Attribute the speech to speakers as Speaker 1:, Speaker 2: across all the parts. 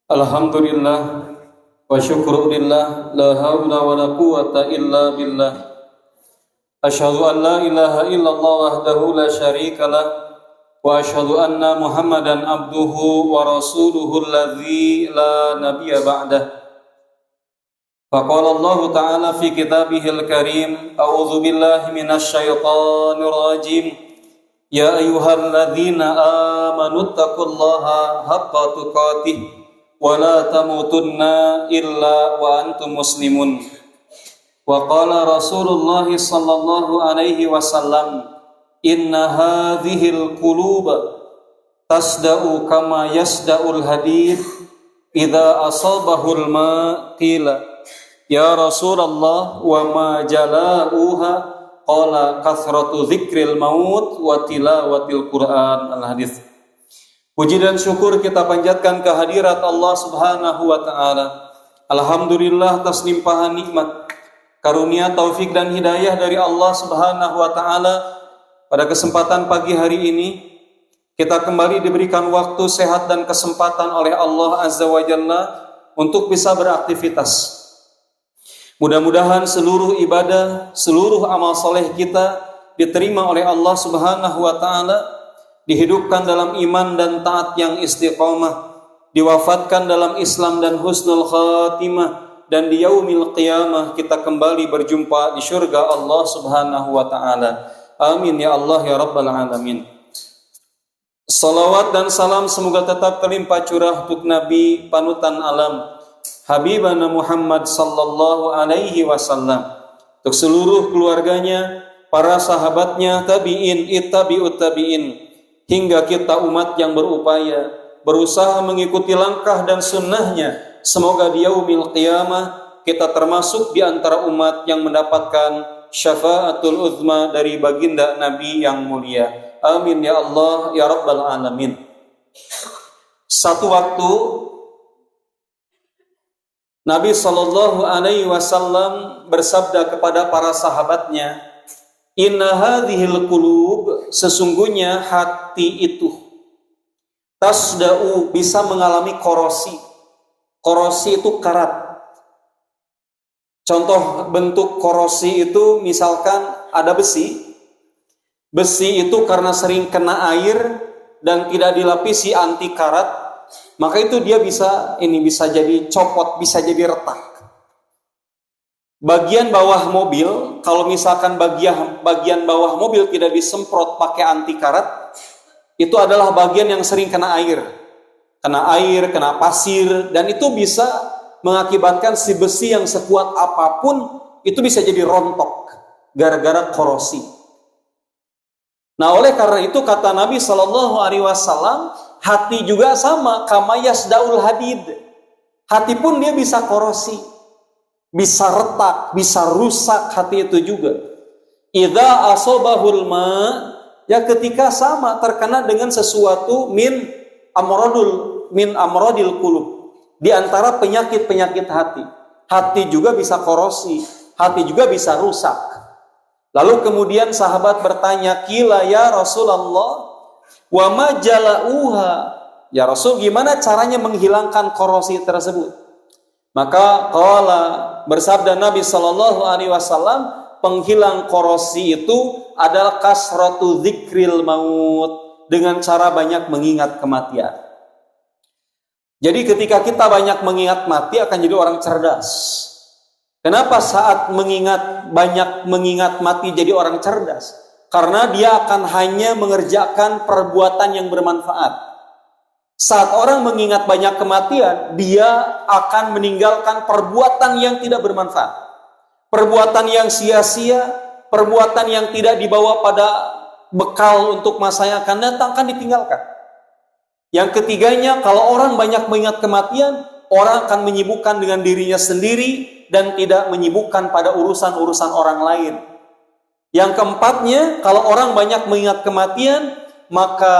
Speaker 1: Alhamdulillah wa syukrulillah la haula wa la quwata illa billah. Asyhadu an la ilaha illallah wahdahu la syarika lah wa asyhadu anna Muhammadan abduhu wa rasuluhu alladzi la nabiyya ba'dah. Faqala Allah ta'ala fi kitabihil karim, a'udzu billahi minasy syaithanir rajim. Ya ayyuhalladzina amanu taqullaha haqqa tuqatih wa la tamutunna illa wa antum muslimun. Wa qala Rasulullah sallallahu alaihi wasallam, inna hadhil quluba tasda'u kama yasda'ul hadid idza asabahul ma qila ya Rasulullah wa ma jala'uha qala kathratu dzikril maut wa tilawatil Qur'an. Al-hadits. Puji dan syukur kita panjatkan kehadirat Allah Subhanahu wa taala. Alhamdulillah atas limpahan nikmat, karunia, taufik dan hidayah dari Allah Subhanahu wa taala. Pada kesempatan pagi hari ini kita kembali diberikan waktu, sehat dan kesempatan oleh Allah Azza wa Jalla untuk bisa beraktivitas. Mudah-mudahan seluruh ibadah, seluruh amal soleh kita diterima oleh Allah Subhanahu wa taala, dihidupkan dalam iman dan taat yang istiqamah, diwafatkan dalam Islam dan husnul khatimah, dan di yaumil qiyamah kita kembali berjumpa di syurga Allah Subhanahu wa taala. Amin ya Allah ya rabbal alamin. Salawat dan salam semoga tetap terlimpah curah untuk Nabi panutan alam, Habibana Muhammad sallallahu alaihi wasallam, untuk seluruh keluarganya, para sahabatnya, tabi'in, ittabi'ut tabi'in, hingga kita umat yang berupaya berusaha mengikuti langkah dan sunnahnya. Semoga di yaumil qiyamah kita termasuk di antara umat yang mendapatkan syafaatul uzma dari baginda Nabi yang mulia. Amin ya Allah ya rabbal alamin. Satu waktu Nabi sallallahu alaihi wasallam bersabda kepada para sahabatnya, inna hadhil qulub, sesungguhnya hati itu, tasda'u, bisa mengalami korosi. Korosi itu karat. Contoh bentuk korosi itu misalkan ada besi. Besi itu karena sering kena air dan tidak dilapisi anti karat, maka itu dia bisa jadi copot, bisa jadi retak. Bagian bawah mobil, kalau misalkan bagian bawah mobil tidak disemprot pakai anti karat, itu adalah bagian yang sering kena air, kena pasir, dan itu bisa mengakibatkan si besi yang sekuat apapun itu bisa jadi rontok gara-gara korosi. Nah, oleh karena itu kata Nabi Shallallahu Alaihi Wasallam, hati juga sama, kama yasdaul hadid. Hati pun dia bisa korosi, bisa retak, bisa rusak hati itu juga. Idza asobahul ma, ya ketika sama terkena dengan sesuatu min amradil qulub, di antara penyakit-penyakit hati. Hati juga bisa korosi, hati juga bisa rusak. Lalu kemudian sahabat bertanya, kila ya Rasulullah, wa ma jala'uha, ya Rasul, gimana caranya menghilangkan korosi tersebut? Maka qala, bersabda Nabi sallallahu alaihi wasallam, penghilang korosi itu adalah kasratu dzikril maut, dengan cara banyak mengingat kematian. Jadi ketika kita banyak mengingat mati akan jadi orang cerdas. Kenapa saat banyak mengingat mati jadi orang cerdas? Karena dia akan hanya mengerjakan perbuatan yang bermanfaat. Saat orang mengingat banyak kematian, dia akan meninggalkan perbuatan yang tidak bermanfaat. Perbuatan yang sia-sia, perbuatan yang tidak dibawa pada bekal untuk masa yang akan datang akan ditinggalkan. Yang ketiganya, kalau orang banyak mengingat kematian, orang akan menyibukkan dengan dirinya sendiri dan tidak menyibukkan pada urusan-urusan orang lain. Yang keempatnya, kalau orang banyak mengingat kematian, maka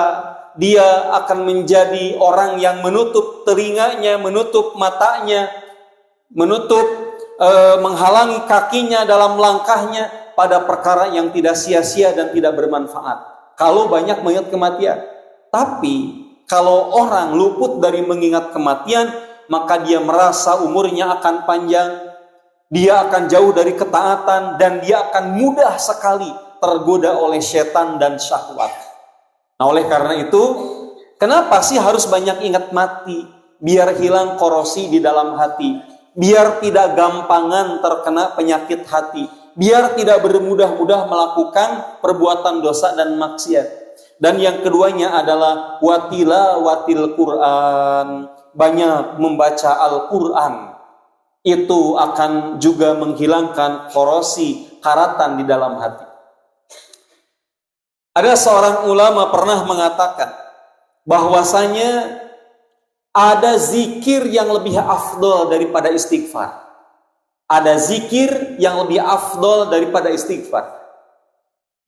Speaker 1: dia akan menjadi orang yang menutup telinganya, menutup matanya, menghalangi kakinya dalam langkahnya pada perkara yang tidak sia-sia dan tidak bermanfaat. Kalau banyak mengingat kematian. Tapi kalau orang luput dari mengingat kematian, maka dia merasa umurnya akan panjang, dia akan jauh dari ketaatan, dan dia akan mudah sekali tergoda oleh setan dan syahwat. Nah, oleh karena itu, kenapa sih harus banyak ingat mati? Biar hilang korosi di dalam hati, biar tidak gampangan terkena penyakit hati, biar tidak bermudah-mudah melakukan perbuatan dosa dan maksiat. Dan yang keduanya adalah watilawatil Quran, banyak membaca Al-Quran. Itu akan juga menghilangkan korosi, karatan di dalam hati. Ada seorang ulama pernah mengatakan bahwasanya ada zikir yang lebih afdol daripada istighfar. Ada zikir yang lebih afdol daripada istighfar.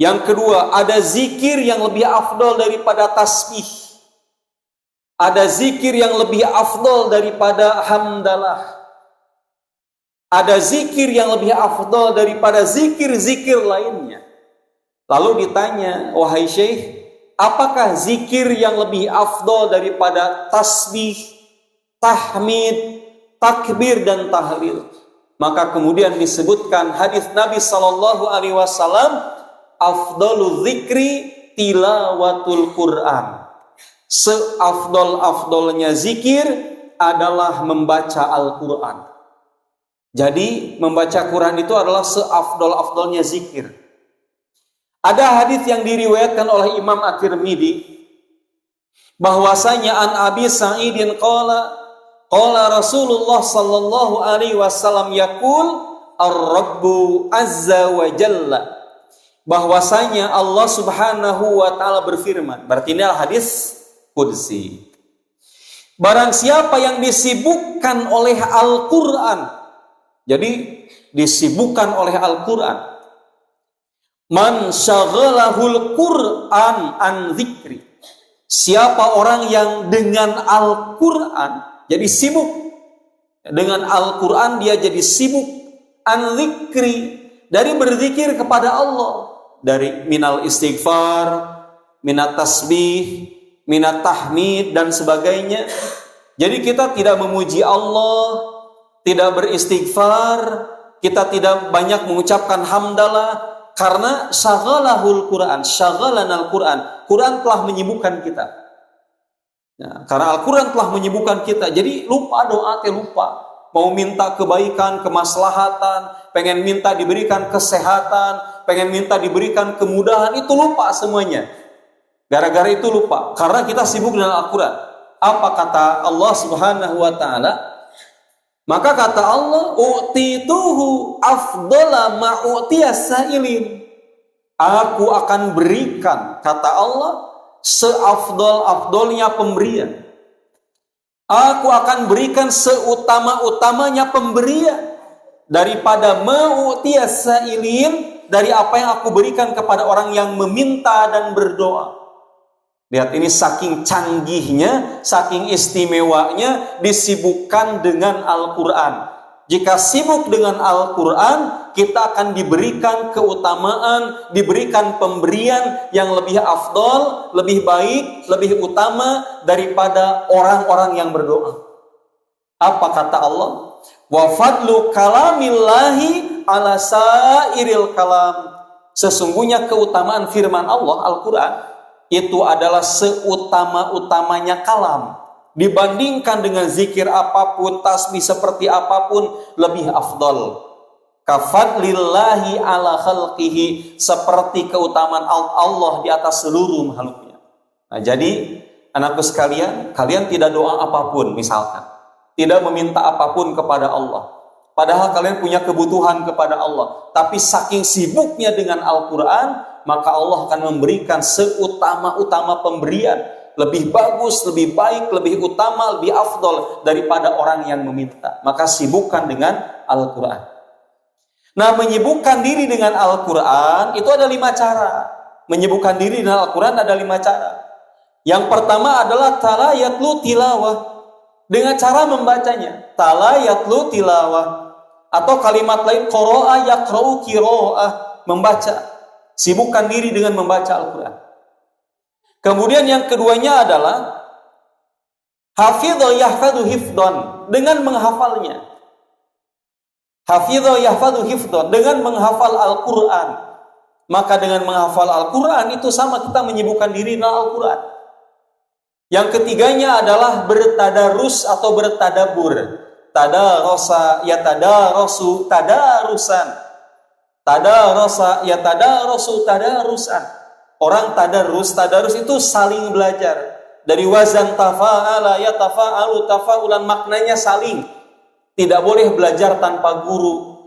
Speaker 1: Yang kedua, ada zikir yang lebih afdol daripada tasbih. Ada zikir yang lebih afdol daripada hamdalah. Ada zikir yang lebih afdol daripada zikir-zikir lainnya. Lalu ditanya, wahai Syekh, apakah zikir yang lebih afdol daripada tasbih, tahmid, takbir, dan tahlil? Maka kemudian disebutkan hadis Nabi Sallallahu Alaihi Wasallam, afdolul zikri tilawatul Quran. Seafdol-afdolnya zikir adalah membaca Al-Quran. Jadi membaca Quran itu adalah seafdol-afdolnya zikir. Ada hadis yang diriwayatkan oleh Imam At-Tirmidzi bahwasanya an Abi Sa'idin qala Rasulullah sallallahu alaihi wasallam yaqul ar-rabbu azza wa jalla, bahwasanya Allah Subhanahu wa taala berfirman. Berarti ini hadis qudsi. Barang siapa yang disibukkan oleh Al-Qur'an, jadi disibukkan oleh Al-Qur'an, man syaghalahul Qur'an an zikri, siapa orang yang dengan Al-Qur'an jadi sibuk, dengan Al-Qur'an dia jadi sibuk, an zikri, dari berzikir kepada Allah, dari minal istighfar, minat tasbih, minat tahmid, dan sebagainya. Jadi kita tidak memuji Allah, tidak beristighfar, kita tidak banyak mengucapkan hamdalah, karena syaghalahul Quran, syaghalanal Quran. Quran telah menyibukkan kita. Nah, karena Al-Quran telah menyibukkan kita, jadi lupa doa, lupa. Mau minta kebaikan, kemaslahatan, pengen minta diberikan kesehatan, pengen minta diberikan kemudahan, itu lupa semuanya. Gara-gara itu lupa, karena kita sibuk dengan Al-Quran. Apa kata Allah Subhanahu wa ta'ala? Maka kata Allah, u'tituhu afdala ma'u'tiyas sa'ilin. Aku akan berikan, kata Allah, seafdol-afdolnya pemberian. Aku akan berikan seutama-utamanya pemberian daripada ma'u'tiyas sa'ilin, dari apa yang aku berikan kepada orang yang meminta dan berdoa. Lihat, ini saking canggihnya, saking istimewanya disibukkan dengan Al-Quran. Jika sibuk dengan Al-Quran, kita akan diberikan keutamaan, diberikan pemberian yang lebih afdol, lebih baik, lebih utama daripada orang-orang yang berdoa. Apa kata Allah? Wa fadlu kalamillahi ala sairil kalam. Sesungguhnya keutamaan firman Allah, Al-Quran, itu adalah seutama-utamanya kalam. Dibandingkan dengan zikir apapun, tasbih seperti apapun, lebih afdol. Kafadlillahi ala khalqihi, seperti keutamaan Allah di atas seluruh makhluknya. Nah, jadi anakku sekalian, kalian tidak doa apapun misalkan, tidak meminta apapun kepada Allah, padahal kalian punya kebutuhan kepada Allah, tapi saking sibuknya dengan Al-Quran, maka Allah akan memberikan seutama-utama pemberian, lebih bagus, lebih baik, lebih utama, lebih afdol daripada orang yang meminta. Maka sibukkan dengan Al-Quran. Nah, menyibukkan diri dengan Al-Quran itu ada 5 cara. Menyibukkan diri dengan Al-Quran ada 5 cara. Yang pertama adalah talayatlu tilawah, dengan cara membacanya. Talayatlu tilawah, atau kalimat lain qoro'a yaqra'u qira'ah, membaca. Sibukkan diri dengan membaca Al-Quran. Kemudian yang keduanya adalah hafidhu yahfadhu hifdhan, dengan menghafalnya. Hafidho yahfadhu hifdho, dengan menghafal Al-Quran. Maka dengan menghafal Al-Quran itu sama kita menyibukkan diri dengan Al-Quran. Yang ketiganya adalah bertadarus atau bertadabur. Tadarasa yatadarasu tadarusan. Tadarasa yatadarasu tadarusan. Orang tadarus itu saling belajar. Dari wazan tafa'ala yatafa'alu tafa'ulan, maknanya saling. Tidak boleh belajar tanpa guru.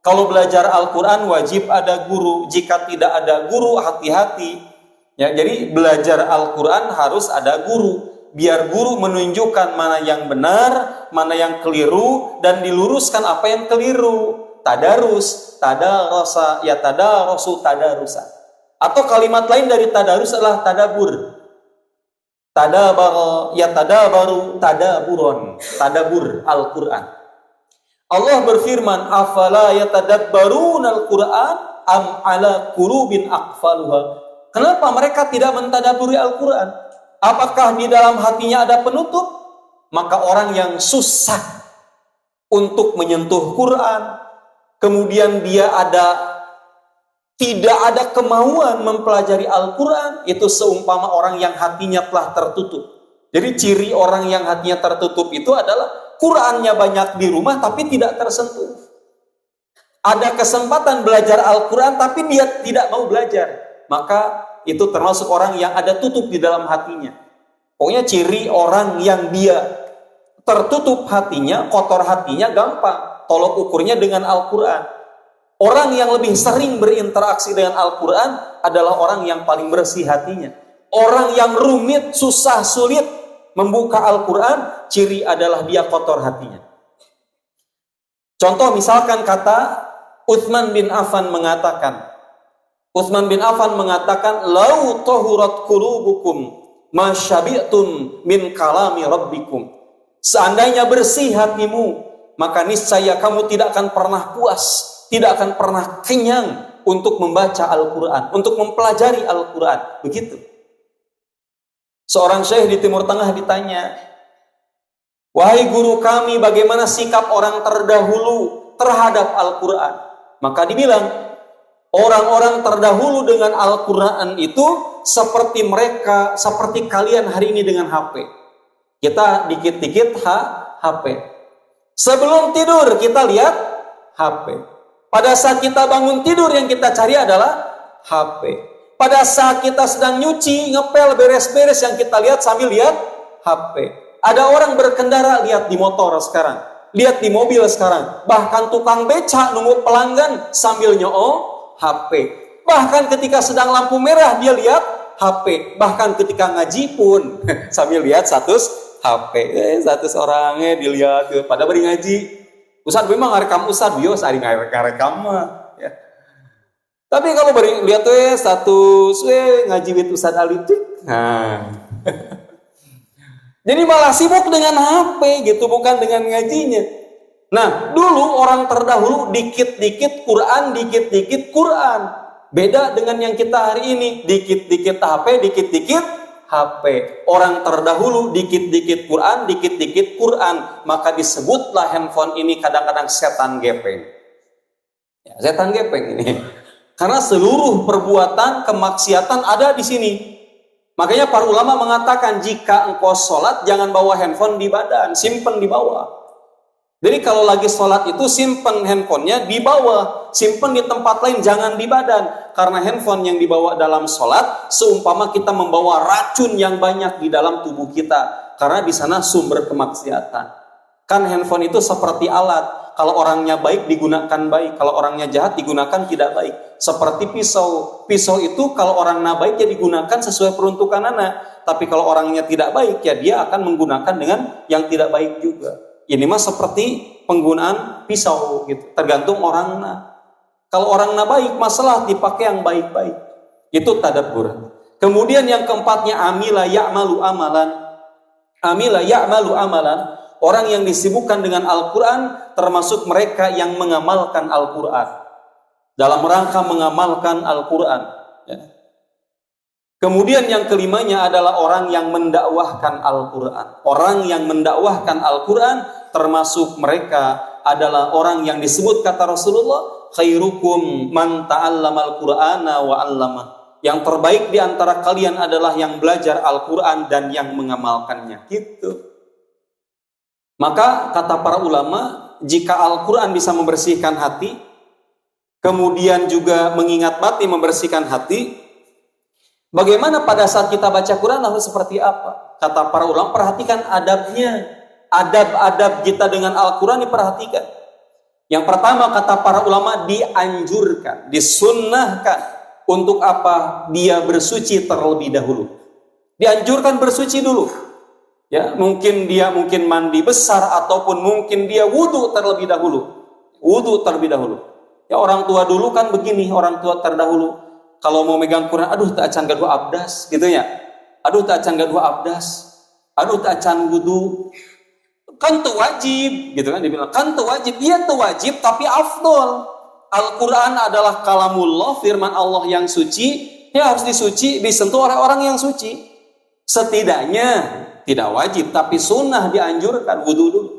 Speaker 1: Kalau belajar Al-Quran wajib ada guru. Jika tidak ada guru, hati-hati. Ya, jadi belajar Al-Quran harus ada guru. Biar guru menunjukkan mana yang benar, mana yang keliru, dan diluruskan apa yang keliru. Tadarus, tadarasa, ya tadarasu, tadarusan. Atau kalimat lain dari tadarus adalah tadabur. Tadabar, ya tadabaru, tadaburon. Tadabur Al-Quran. Allah berfirman, afala yatadabbarun Al-Quran am ala qulubin aqfaluha. Kenapa mereka tidak mentadaburi Al-Quran? Apakah di dalam hatinya ada penutup? Maka orang yang susah untuk menyentuh Quran, kemudian dia tidak ada kemauan mempelajari Al-Quran, itu seumpama orang yang hatinya telah tertutup. Jadi ciri orang yang hatinya tertutup itu adalah Qurannya banyak di rumah tapi tidak tersentuh. Ada kesempatan belajar Al-Quran tapi dia tidak mau belajar. Maka itu termasuk orang yang ada tutup di dalam hatinya. Pokoknya ciri orang yang dia tertutup hatinya, kotor hatinya, gampang. Tolok ukurnya dengan Al-Quran. Orang yang lebih sering berinteraksi dengan Al-Quran adalah orang yang paling bersih hatinya. Orang yang rumit, susah, sulit membuka Al-Quran, ciri adalah dia kotor hatinya. Contoh misalkan kata Utsman bin Affan mengatakan, lau tahurat qulubukum masyabi'tum min kalami rabbikum. Seandainya bersih hatimu, maka niscaya kamu tidak akan pernah puas, tidak akan pernah kenyang untuk membaca Al-Quran, untuk mempelajari Al-Quran. Begitu. Seorang syekh di Timur Tengah ditanya, wahai guru kami, bagaimana sikap orang terdahulu terhadap Al-Quran? Maka dibilang, orang-orang terdahulu dengan Al-Quran itu seperti mereka, seperti kalian hari ini dengan HP. Kita dikit-dikit HP. Sebelum tidur kita lihat HP. Pada saat kita bangun tidur yang kita cari adalah HP. Pada saat kita sedang nyuci, ngepel, beres-beres, yang kita lihat sambil lihat HP. Ada orang berkendara, lihat di motor sekarang. Lihat di mobil sekarang. Bahkan tukang beca nunggu pelanggan sambil nyoo HP. Bahkan ketika sedang lampu merah dia lihat HP. Bahkan ketika ngaji pun sambil lihat status HP. Status orangnya dilihat pada beri ngaji. Ustaz memang ngerekam Ustaz bios ari ngerekam mah ya. Tapi kalau beri lihat status ngaji wit Ustaz Alitik. Nah. Jadi malah sibuk dengan HP gitu, bukan dengan ngajinya. Nah, dulu orang terdahulu dikit-dikit Quran, dikit-dikit Quran. Beda dengan yang kita hari ini, dikit-dikit HP, dikit-dikit HP. Orang terdahulu dikit-dikit Quran, dikit-dikit Quran. Maka disebutlah handphone ini kadang-kadang setan gepeng. Ya, setan gepeng ini. Karena seluruh perbuatan kemaksiatan ada di sini. Makanya para ulama mengatakan jika engkau sholat jangan bawa handphone di badan, simpen di bawah. Jadi kalau lagi sholat itu simpen handphonenya di bawah, simpen di tempat lain, jangan di badan. Karena handphone yang dibawa dalam sholat seumpama kita membawa racun yang banyak di dalam tubuh kita. Karena di sana sumber kemaksiatan. Kan handphone itu seperti alat. Kalau orangnya baik digunakan baik, kalau orangnya jahat digunakan tidak baik. Seperti pisau. Pisau itu kalau orangnya baik ya digunakan sesuai peruntukan anak. Tapi kalau orangnya tidak baik ya dia akan menggunakan dengan yang tidak baik juga. Ini mah seperti penggunaan pisau gitu. Tergantung orangnya. Kalau orangnya baik, masalah dipakai yang baik-baik. Itu tadabbur. Kemudian yang keempatnya amila ya'malu amalan. Amila ya'malu amalan. Orang yang disibukkan dengan Al-Quran termasuk mereka yang mengamalkan Al-Quran. Dalam rangka mengamalkan Al-Quran. Ya. Kemudian yang kelimanya adalah orang yang mendakwahkan Al-Quran. Orang yang mendakwahkan Al-Quran termasuk mereka adalah orang yang disebut kata Rasulullah, khairukum man ta'allamal Qur'ana wa 'allamah. Yang terbaik di antara kalian adalah yang belajar Al-Quran dan yang mengamalkannya. Gitu. Maka kata para ulama, jika Al-Quran bisa membersihkan hati, kemudian juga mengingat mati membersihkan hati, bagaimana pada saat kita baca Quran lalu seperti apa? Kata para ulama, perhatikan adabnya. Adab-adab kita dengan Al-Quran diperhatikan. Yang pertama kata para ulama, dianjurkan, disunnahkan. Untuk apa? Dia bersuci terlebih dahulu. Dianjurkan bersuci dulu. Ya, mungkin mandi besar ataupun mungkin dia wudu terlebih dahulu. Wudu terlebih dahulu. Ya, orang tua dulu kan begini, orang tua terdahulu. Kalau mau megang Quran, aduh tak acan gadu abdas, gitu ya. Aduh tak acan gadu abdas. Aduh tak acan wudu. Kan itu wajib, gitu kan dibilang. Kan itu wajib. Iya itu wajib, tapi afdol. Al-Quran adalah kalamullah, firman Allah yang suci. Ya harus disentuh oleh orang yang suci. Setidaknya tidak wajib, tapi sunnah dianjurkan wudu dulu.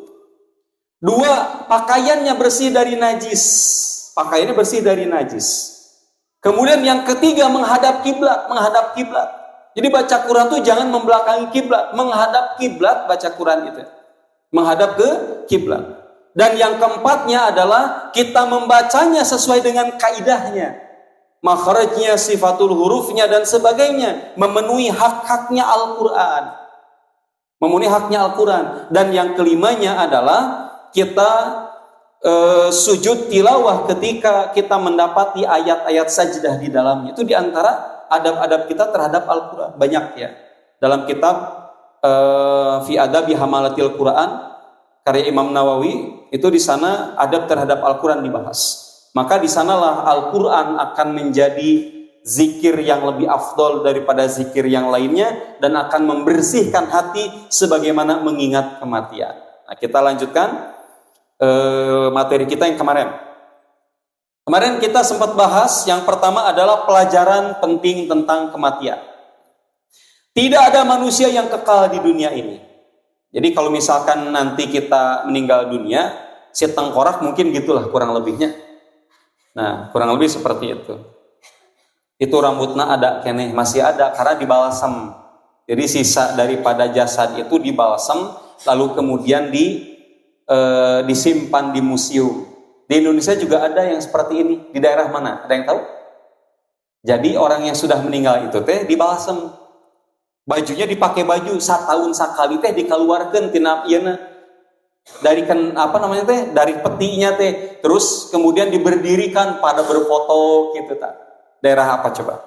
Speaker 1: 2, pakaiannya bersih dari najis. Pakaiannya bersih dari najis. Kemudian yang ketiga, menghadap kiblat. Menghadap kiblat. Jadi baca Quran itu jangan membelakangi kiblat, menghadap kiblat baca Quran itu. Menghadap ke kiblat. Dan yang keempatnya adalah kita membacanya sesuai dengan kaidahnya. Makhrajnya, sifatul hurufnya dan sebagainya, memenuhi hak-haknya Al-Quran. Memenuhi haknya Al-Quran. Dan yang kelimanya adalah kita sujud tilawah ketika kita mendapati ayat-ayat sajdah di dalamnya. Itu diantara adab-adab kita terhadap Al-Quran. Banyak ya. Dalam kitab Fi Adabi Hamalatil Quran karya Imam Nawawi, itu di sana adab terhadap Al-Quran dibahas. Maka di sanalah Al-Quran akan menjadi zikir yang lebih afdol daripada zikir yang lainnya dan akan membersihkan hati sebagaimana mengingat kematian. Nah, kita lanjutkan materi kita yang kemarin. Kemarin kita sempat bahas yang pertama adalah pelajaran penting tentang kematian. Tidak ada manusia yang kekal di dunia ini. Jadi kalau misalkan nanti kita meninggal dunia, si tengkorak mungkin gitulah kurang lebihnya. Nah, kurang lebih seperti itu. Itu rambutnya ada, kene masih ada karena dibalsam. Jadi sisa daripada jasad itu dibalsam, lalu kemudian disimpan di museum. Di Indonesia juga ada yang seperti ini. Di daerah mana? Ada yang tahu? Jadi orang yang sudah meninggal itu teh dibalsam. Bajunya dipakai baju satahun sakali teh dikeluarkan tina ieu dari dari petinya teh, terus kemudian diberdirikan pada berfoto gitu tak. Daerah apa coba?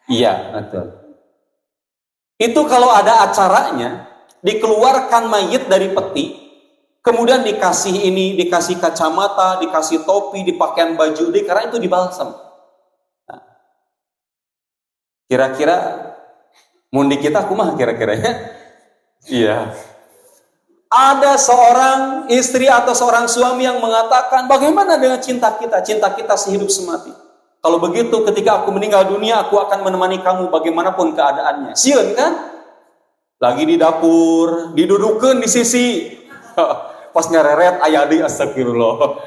Speaker 1: Iya, betul. Itu kalau ada acaranya dikeluarkan mayit dari peti, kemudian dikasih ini, dikasih kacamata, dikasih topi, dipakaian baju, karena itu dibalsam. Nah, kira-kira mundi kita kumaha kira-kiranya? Iya. Ada seorang istri atau seorang suami yang mengatakan, bagaimana dengan cinta kita? Cinta kita sehidup semati. Kalau begitu ketika aku meninggal dunia, aku akan menemani kamu bagaimanapun keadaannya. Sieun kan? Lagi di dapur, didudukeun di sisi. Pas ngereret aya deui astagfirullah.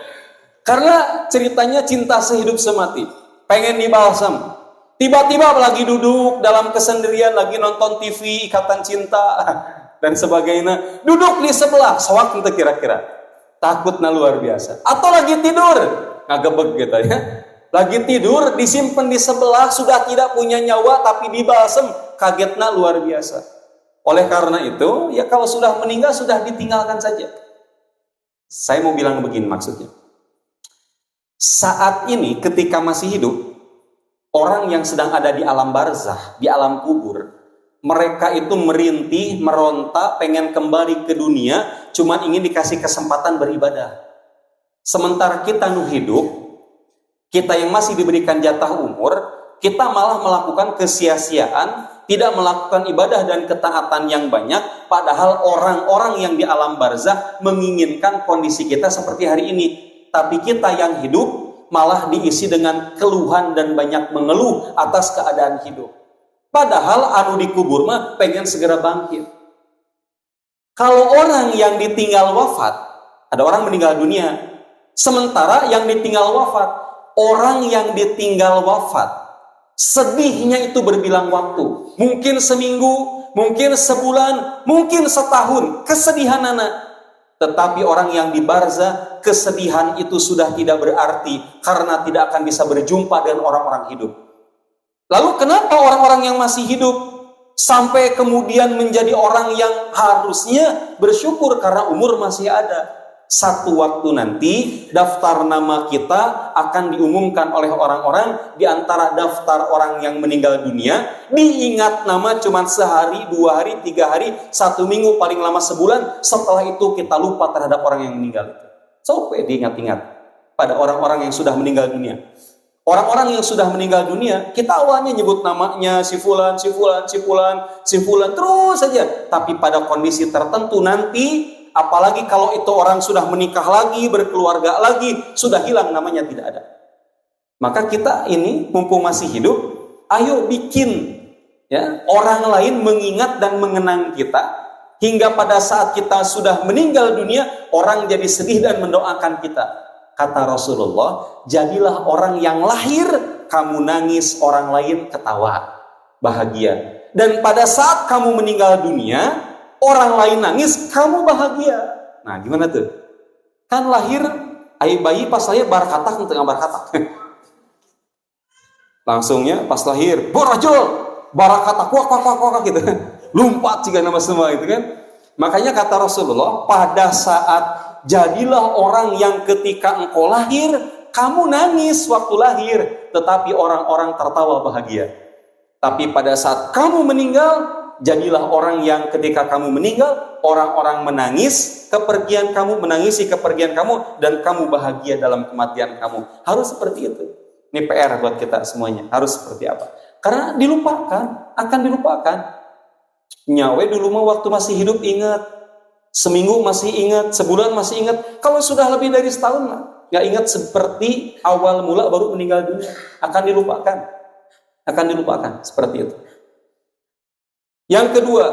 Speaker 1: Karena ceritanya cinta sehidup semati. Pengen dibalsam. Tiba-tiba lagi duduk dalam kesendirian, lagi nonton TV, Ikatan Cinta, dan sebagainya. Duduk di sebelah, sawak itu kira-kira. Takutnya luar biasa. Atau lagi tidur, ngagebeg gitu ya. Lagi tidur, disimpan di sebelah, sudah tidak punya nyawa, tapi dibalsem, kagetnya luar biasa. Oleh karena itu, ya kalau sudah meninggal, sudah ditinggalkan saja. Saya mau bilang begini maksudnya. Saat ini ketika masih hidup, orang yang sedang ada di alam barzah, di alam kubur, mereka itu merintih, meronta, pengen kembali ke dunia, cuma ingin dikasih kesempatan beribadah. Sementara kita nu hidup, kita yang masih diberikan jatah umur, kita malah melakukan kesia-siaan, tidak melakukan ibadah dan ketaatan yang banyak, padahal orang-orang yang di alam barzah menginginkan kondisi kita seperti hari ini. Tapi kita yang hidup malah diisi dengan keluhan dan banyak mengeluh atas keadaan hidup. Padahal anu dikubur mah pengen segera bangkit. Kalau orang yang ditinggal wafat, ada orang meninggal dunia, sementara yang ditinggal wafat, orang yang ditinggal wafat, sedihnya itu berbilang waktu. Mungkin seminggu, mungkin sebulan, mungkin setahun, kesedihan anak. Tetapi orang yang di barzah, kesedihan itu sudah tidak berarti, karena tidak akan bisa berjumpa dengan orang-orang hidup. Lalu kenapa orang-orang yang masih hidup sampai kemudian menjadi orang yang harusnya bersyukur karena umur masih ada? Satu waktu nanti daftar nama kita akan diumumkan oleh orang-orang. Di antara daftar orang yang meninggal dunia, diingat nama cuma sehari, 2 hari, 3 hari, 1 minggu, paling lama sebulan. Setelah itu kita lupa terhadap orang yang meninggal itu. Sampai diingat-ingat pada orang-orang yang sudah meninggal dunia. Orang-orang yang sudah meninggal dunia, kita awalnya nyebut namanya si fulan, si fulan, si fulan, si fulan, terus saja. Tapi pada kondisi tertentu nanti, apalagi kalau itu orang sudah menikah lagi, berkeluarga lagi, sudah hilang namanya, tidak ada. Maka kita ini mumpung masih hidup, ayo bikin ya orang lain mengingat dan mengenang kita, hingga pada saat kita sudah meninggal dunia, orang jadi sedih dan mendoakan kita. Kata Rasulullah, jadilah orang yang lahir, kamu nangis, orang lain ketawa, bahagia. Dan pada saat kamu meninggal dunia, orang lain nangis, kamu bahagia. Nah, gimana tuh? Kan lahir, bayi pas lahir barakatak, tengah barakatak. Langsungnya pas lahir, borajol, barakatak, wak gitu. Lumpat juga nama semua itu kan. Makanya kata Rasulullah, pada saat jadilah orang yang ketika engkau lahir, kamu nangis waktu lahir, tetapi orang-orang tertawa bahagia. Tapi pada saat kamu meninggal, jadilah orang yang ketika kamu meninggal, orang-orang menangis kepergian kamu, menangisi kepergian kamu, dan kamu bahagia dalam kematian kamu. Harus seperti itu. Ini PR buat kita semuanya. Harus seperti apa? Karena dilupakan, akan dilupakan. Nyawe dulu mah waktu masih hidup ingat. Seminggu masih ingat, sebulan masih ingat. Kalau sudah lebih dari setahun mah nggak ingat, seperti awal mula baru meninggal dunia. Akan dilupakan. Akan dilupakan. Seperti itu. Yang kedua,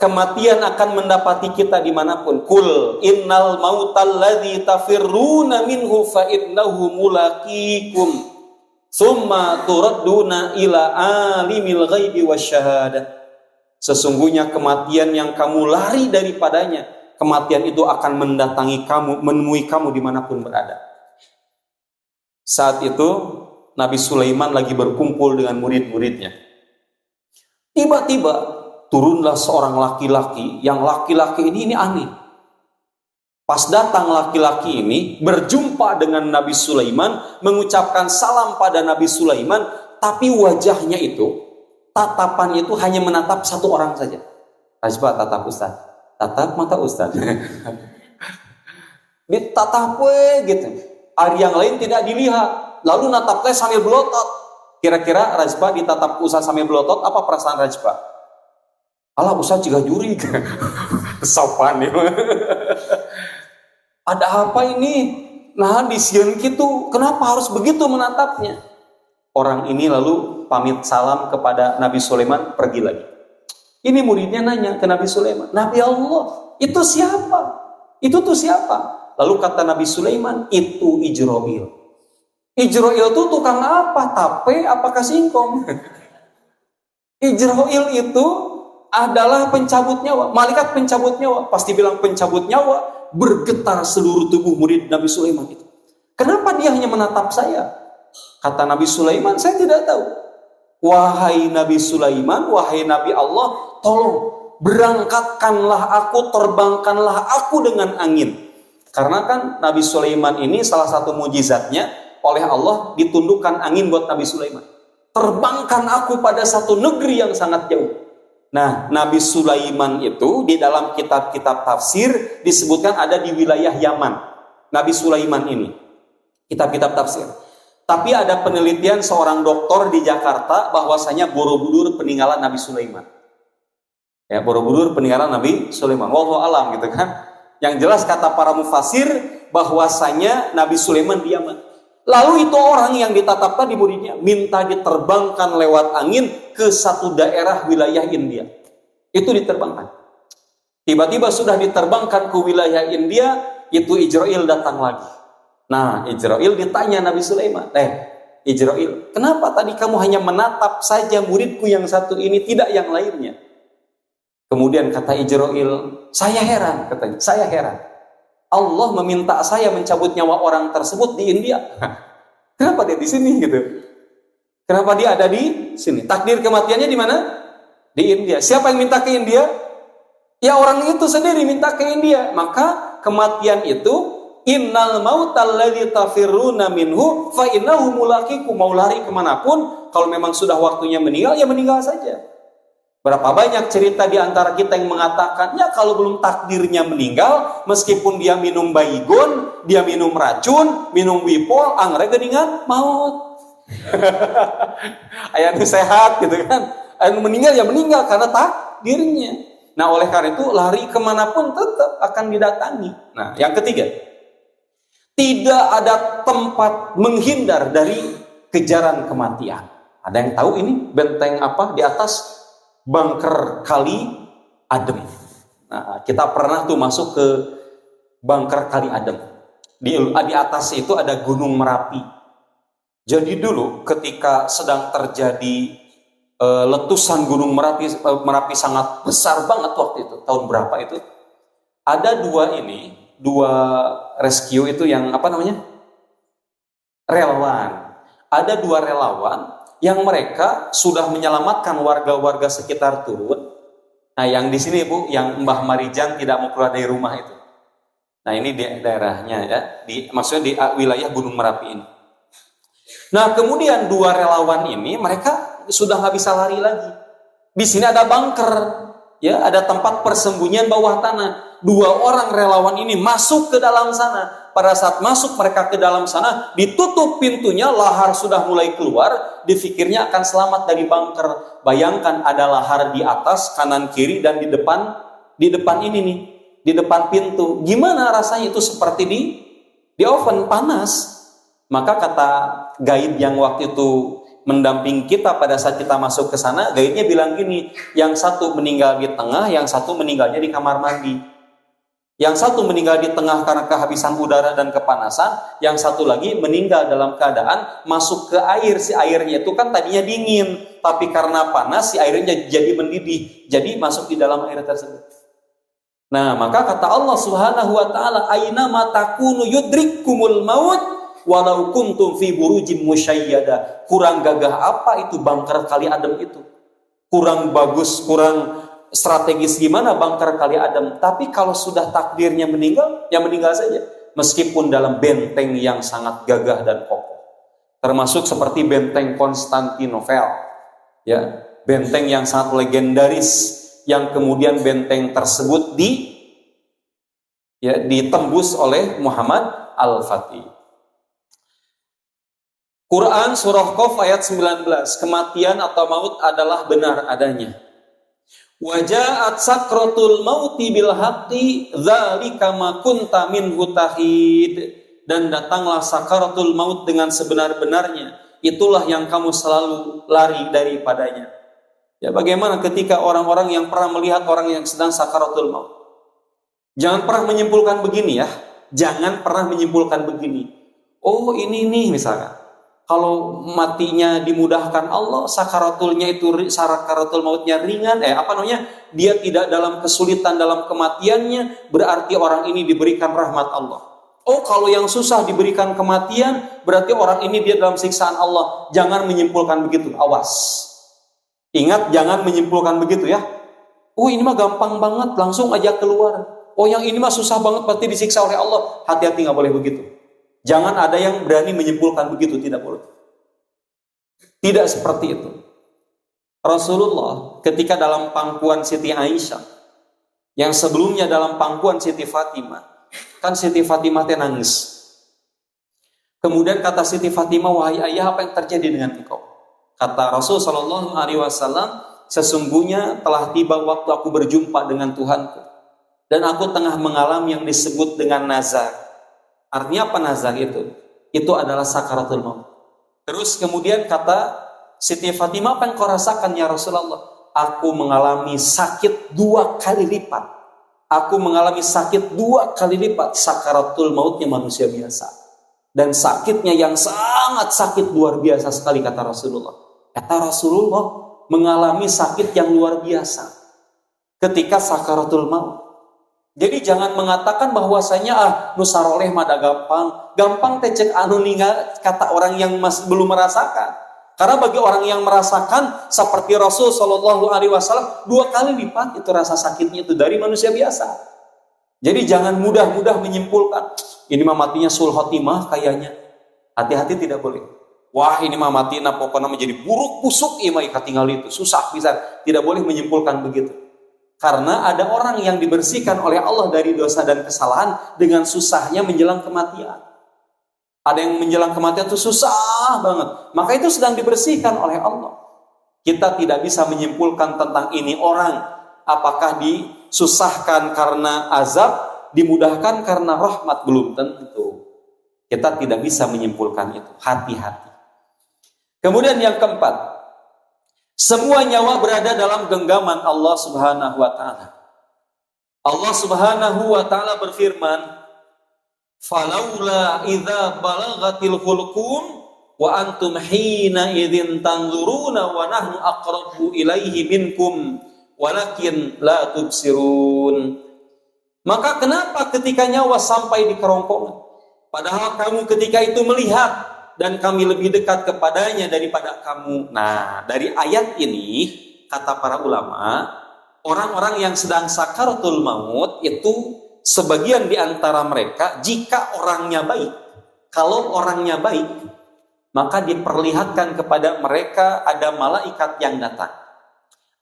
Speaker 1: kematian akan mendapati kita dimanapun. Kul innal mautal ladzi tafirruna minhu fa innahu mulaqikum summa turadduna ila alimil ghaibi wasyahadah. Sesungguhnya kematian yang kamu lari daripadanya, kematian itu akan mendatangi kamu, menemui kamu dimanapun berada. Saat itu Nabi Sulaiman lagi berkumpul dengan murid-muridnya. Tiba-tiba turunlah seorang laki-laki, yang laki-laki ini aneh. Pas datang laki-laki ini berjumpa dengan Nabi Sulaiman, mengucapkan salam pada Nabi Sulaiman, tapi wajahnya itu, tatapannya itu hanya menatap satu orang saja. Coba tatap Ustaz, tatap mata Ustaz. Ditatap gitu. Hari yang lain tidak dilihat. Lalu natapnya sambil belotot. Kira-kira Rajba ditatap Ustaz sambil belotot, apa perasaan Rajba? Alah Ustaz juga juri. Sopan ya. Ada apa ini? Nah disieun gitu. Kenapa harus begitu menatapnya? Orang ini lalu pamit salam kepada Nabi Sulaiman, pergi lagi. Ini muridnya nanya ke Nabi Sulaiman, Nabi Allah, itu siapa? Itu tuh siapa? Lalu kata Nabi Sulaiman, itu Ijroil. Ijroil itu tukang apa? Tape apakah singkong? Ijroil itu adalah pencabut nyawa, malaikat pencabut nyawa. Pasti bilang pencabut nyawa, bergetar seluruh tubuh murid Nabi Sulaiman itu. Kenapa dia hanya menatap saya? Kata Nabi Sulaiman, saya tidak tahu. Wahai Nabi Sulaiman, wahai Nabi Allah, tolong berangkatkanlah aku, terbangkanlah aku dengan angin. Karena kan Nabi Sulaiman ini salah satu mujizatnya, oleh Allah ditundukkan angin buat Nabi Sulaiman. Terbangkan aku pada satu negeri yang sangat jauh. Nah, Nabi Sulaiman itu di dalam kitab-kitab tafsir disebutkan ada di wilayah Yaman. Nabi Sulaiman ini, kitab-kitab tafsir. Tapi ada penelitian seorang doktor di Jakarta bahwasanya Borobudur peninggalan Nabi Sulaiman. Ya, Borobudur peninggalan Nabi Sulaiman. Wallahu alam gitu kan. Yang jelas kata para mufasir bahwasanya Nabi Sulaiman di Yaman. Lalu itu orang yang ditatap tadi muridnya minta diterbangkan lewat angin ke satu daerah wilayah India. Itu diterbangkan. Tiba-tiba sudah diterbangkan ke wilayah India, itu Ijrail datang lagi. Nah, Ijrail ditanya Nabi Sulaiman, Ijrail, kenapa tadi kamu hanya menatap saja muridku yang satu ini, tidak yang lainnya? Kemudian kata Ijrail, saya heran, katanya, saya heran. Allah meminta saya mencabut nyawa orang tersebut di India. Kenapa dia di sini gitu? Kenapa dia ada di sini? Takdir kematiannya di mana? Di India. Siapa yang minta ke India? Ya orang itu sendiri minta ke India. Maka kematian itu, innal mautal ladzi tafirruna minhu fa innahu mulaqikum. Mau lari kemanapun, kalau memang sudah waktunya meninggal, ya meninggal saja. Berapa banyak cerita di antara kita yang mengatakan, ya kalau belum takdirnya meninggal, meskipun dia minum baygon, dia minum racun, minum wipol, angre geningan maut. Ayat sehat gitu kan. Ayat meninggal ya meninggal karena takdirnya. Nah oleh karena itu lari kemanapun tetap akan didatangi. Nah yang ketiga, tidak ada tempat menghindar dari kejaran kematian. Ada yang tahu ini benteng apa di atas? Bunker Kali Adem. Nah, kita pernah tuh masuk ke bunker Kali Adem. Di atas itu ada Gunung Merapi. Jadi dulu ketika sedang terjadi letusan Gunung Merapi sangat besar banget waktu itu. Tahun berapa itu? Ada dua rescue itu yang apa namanya? Relawan. Ada dua relawan yang mereka sudah menyelamatkan warga-warga sekitar turun. Nah, yang di sini Bu, yang Mbah Marijan tidak mau keluar dari rumah itu. Nah, ini di daerahnya ya, maksudnya di wilayah Gunung Merapi ini. Nah, kemudian dua relawan ini mereka sudah nggak bisa lari lagi. Di sini ada bunker, ya, ada tempat persembunyian bawah tanah. Dua orang relawan ini masuk ke dalam sana. Pada saat masuk mereka ke dalam sana, ditutup pintunya, lahar sudah mulai keluar, dipikirnya akan selamat dari bunker. Bayangkan ada lahar di atas, kanan kiri, dan di depan ini nih, di depan pintu. Gimana rasanya itu seperti di oven panas. Maka kata gaib yang waktu itu mendamping kita pada saat kita masuk ke sana, gaibnya bilang gini, yang satu meninggal di tengah, yang satu meninggalnya di kamar mandi. Yang satu meninggal di tengah karena kehabisan udara dan kepanasan, yang satu lagi meninggal dalam keadaan masuk ke air. Si airnya itu kan tadinya dingin, tapi karena panas si airnya jadi mendidih, jadi masuk di dalam air tersebut. Nah, maka kata Allah Subhanahu wa taala, aina ma takunu yudrikkumul maut walau kuntum fi burujin musyayyada. Kurang gagah apa itu bunker Kali Adem itu? Kurang bagus, kurang strategis gimana bunker Kali Adem, tapi kalau sudah takdirnya meninggal, ya meninggal saja, meskipun dalam benteng yang sangat gagah dan kokoh, termasuk seperti benteng Konstantinopel, ya, benteng yang sangat legendaris, yang kemudian benteng tersebut ditembus oleh Muhammad Al-Fatih. Quran surah Qaf ayat 19, kematian atau maut adalah benar adanya. Waja'at sakratul mauti bil haqqi dzalika ma kunta minhu tahid. Dan datanglah sakaratul maut dengan sebenar-benarnya, itulah yang kamu selalu lari daripadanya. Ya, bagaimana ketika orang-orang yang pernah melihat orang yang sedang sakaratul maut? Jangan pernah menyimpulkan begini ya. Jangan pernah menyimpulkan begini. Oh, ini nih misalkan, kalau matinya dimudahkan Allah, sakaratul mautnya ringan, dia tidak dalam kesulitan dalam kematiannya, berarti orang ini diberikan rahmat Allah. Oh, kalau yang susah diberikan kematian, berarti orang ini dia dalam siksaan Allah. Jangan menyimpulkan begitu, awas. Ingat, jangan menyimpulkan begitu ya. Oh, ini mah gampang banget, langsung aja keluar. Oh, yang ini mah susah banget, pasti disiksa oleh Allah. Hati-hati, nggak boleh begitu. Jangan ada yang berani menyimpulkan begitu, tidak boleh. Tidak seperti itu. Rasulullah ketika dalam pangkuan Siti Aisyah, yang sebelumnya dalam pangkuan Siti Fatimah, kan Siti Fatimah nangis. Kemudian kata Siti Fatimah, wahai ayah, apa yang terjadi dengan engkau? Kata Rasul Shallallahu Alaihi Wasallam, sesungguhnya telah tiba waktu aku berjumpa dengan Tuhanku, dan aku tengah mengalami yang disebut dengan nazar. Artinya apa nazar itu? itu adalah sakaratul maut. Terus kemudian kata Siti Fatimah, apa yang kau rasakan ya Rasulullah? Aku mengalami sakit 2 kali lipat. Aku mengalami sakit 2 kali lipat sakaratul mautnya manusia biasa. Dan sakitnya yang sangat sakit luar biasa sekali, kata Rasulullah. Kata Rasulullah mengalami sakit yang luar biasa ketika sakaratul maut. Jadi jangan mengatakan bahwasanya nusaroleh mada gampang tecek anu ningal, kata orang yang masih belum merasakan. Karena bagi orang yang merasakan seperti Rasul Shallallahu Alaihi Wasallam 2 kali lipat itu rasa sakitnya itu dari manusia biasa. Jadi jangan mudah-mudah menyimpulkan ini mah matinya sul khotimah kayaknya. Hati-hati, tidak boleh. Wah ini mah mati pokoknya menjadi buruk busuk imai katinggal itu susah bisa. Tidak boleh menyimpulkan begitu. Karena ada orang yang dibersihkan oleh Allah dari dosa dan kesalahan dengan susahnya menjelang kematian. Ada yang menjelang kematian itu susah banget. Maka itu sedang dibersihkan oleh Allah. Kita tidak bisa menyimpulkan tentang ini orang. Apakah disusahkan karena azab, dimudahkan karena rahmat, belum tentu. Kita tidak bisa menyimpulkan itu. Hati-hati. Kemudian yang keempat, semua nyawa berada dalam genggaman Allah Subhanahu wa Ta'ala. Allah Subhanahu wa Ta'ala berfirman, "Falaula idza balagatil hulqum wa antum hina idzin tanzuruna wa nahnu aqrabu ilaihi minkum walakin la tubsirun." Maka kenapa ketika nyawa sampai di kerongkongan, padahal kamu ketika itu melihat dan kami lebih dekat kepadanya daripada kamu. Nah, dari ayat ini kata para ulama, orang-orang yang sedang sakaratul maut itu sebagian di antara mereka, jika orangnya baik, kalau orangnya baik, maka diperlihatkan kepada mereka ada malaikat yang datang.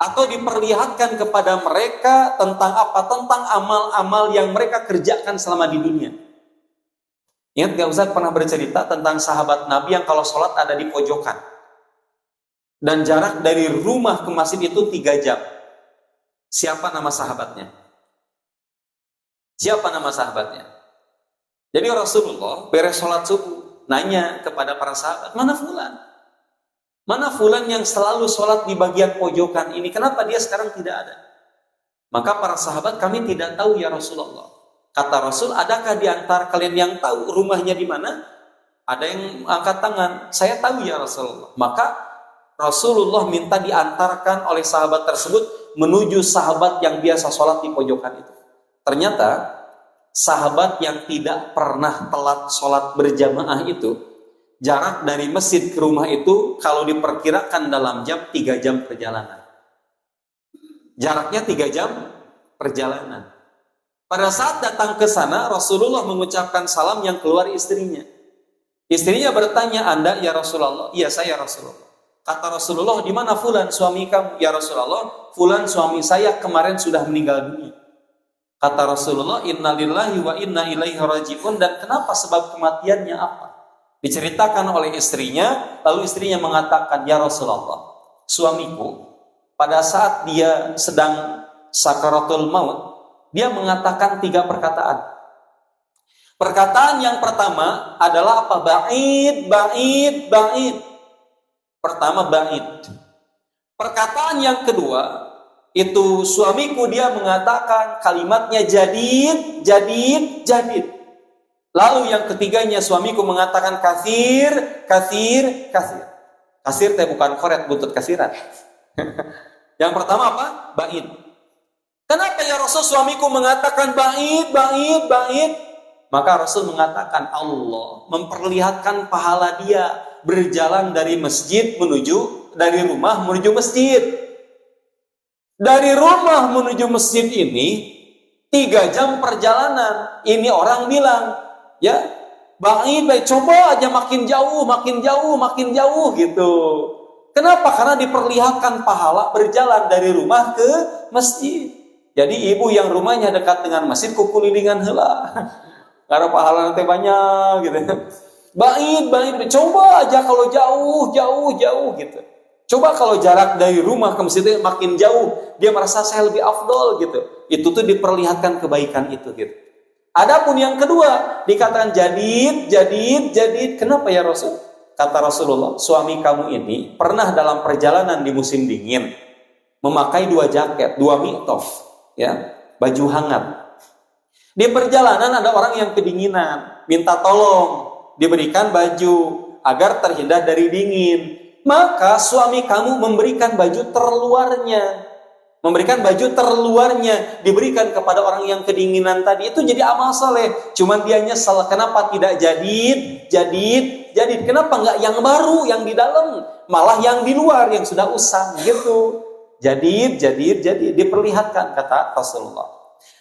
Speaker 1: Atau diperlihatkan kepada mereka tentang apa? Tentang amal-amal yang mereka kerjakan selama di dunia. Ingat gak, Ustaz pernah bercerita tentang sahabat Nabi yang kalau sholat ada di pojokan. Dan jarak dari rumah ke masjid itu 3 jam. Siapa nama sahabatnya? Siapa nama sahabatnya? Jadi Rasulullah beres sholat subuh, nanya kepada para sahabat, mana fulan? Mana fulan yang selalu sholat di bagian pojokan ini? Kenapa dia sekarang tidak ada? Maka para sahabat, kami tidak tahu ya Rasulullah. Kata Rasul, adakah di antara kalian yang tahu rumahnya di mana? Ada yang angkat tangan, saya tahu ya Rasulullah. Maka Rasulullah minta diantarkan oleh sahabat tersebut menuju sahabat yang biasa sholat di pojokan itu. Ternyata sahabat yang tidak pernah telat sholat berjamaah itu, jarak dari masjid ke rumah itu kalau diperkirakan dalam 3 jam perjalanan. Jaraknya 3 jam perjalanan. Pada saat datang ke sana, Rasulullah mengucapkan salam yang keluar istrinya. Istrinya bertanya, Anda ya Rasulullah? Iya, saya Rasulullah. Kata Rasulullah, di mana fulan suami kamu? Ya Rasulullah, fulan suami saya kemarin sudah meninggal dunia. Kata Rasulullah, innalillahi wa inna ilaihi raji'un. Dan kenapa sebab kematiannya apa? Diceritakan oleh istrinya, lalu istrinya mengatakan, ya Rasulullah, suamiku pada saat dia sedang sakaratul maut, dia mengatakan 3 perkataan. Perkataan yang pertama adalah apa? Ba'id, ba'id, ba'id. Pertama ba'id. Perkataan yang kedua, itu suamiku dia mengatakan kalimatnya jadid, jadid, jadid. Lalu yang ketiganya suamiku mengatakan kasir, kasir, kasir. Kasir teh bukan koret buntut kasiran. Yang pertama apa? Ba'id. Kenapa ya Rasul suamiku mengatakan ba'id, ba'id, ba'id? Maka Rasul mengatakan Allah memperlihatkan pahala dia berjalan dari rumah menuju masjid. Dari rumah menuju masjid ini 3 jam perjalanan. Ini orang bilang, ya, ba'id, baik, coba aja makin jauh, makin jauh, makin jauh gitu. Kenapa? Karena diperlihatkan pahala berjalan dari rumah ke masjid. Jadi ibu yang rumahnya dekat dengan masjid kukulilingan heula. Karena pahala nanti banyak gitu. Ba'id, ba'id, coba aja kalau jauh, jauh, jauh gitu. Coba kalau jarak dari rumah ke masjid makin jauh, dia merasa saya lebih afdol gitu. Itu tuh diperlihatkan kebaikan itu gitu. Adapun yang kedua dikatakan jadid. Kenapa ya Rasul? Kata Rasulullah, suami kamu ini pernah dalam perjalanan di musim dingin memakai 2 jaket, 2 miktof, ya, baju hangat. Di perjalanan ada orang yang kedinginan, minta tolong diberikan baju agar terhindar dari dingin. Maka suami kamu memberikan baju terluarnya. Diberikan kepada orang yang kedinginan tadi. Itu jadi amal soleh. Cuman dia nyesel, kenapa tidak jadid. Kenapa nggak yang baru, yang di dalam, malah yang di luar yang sudah usang gitu. Jadid, diperlihatkan kata Rasulullah.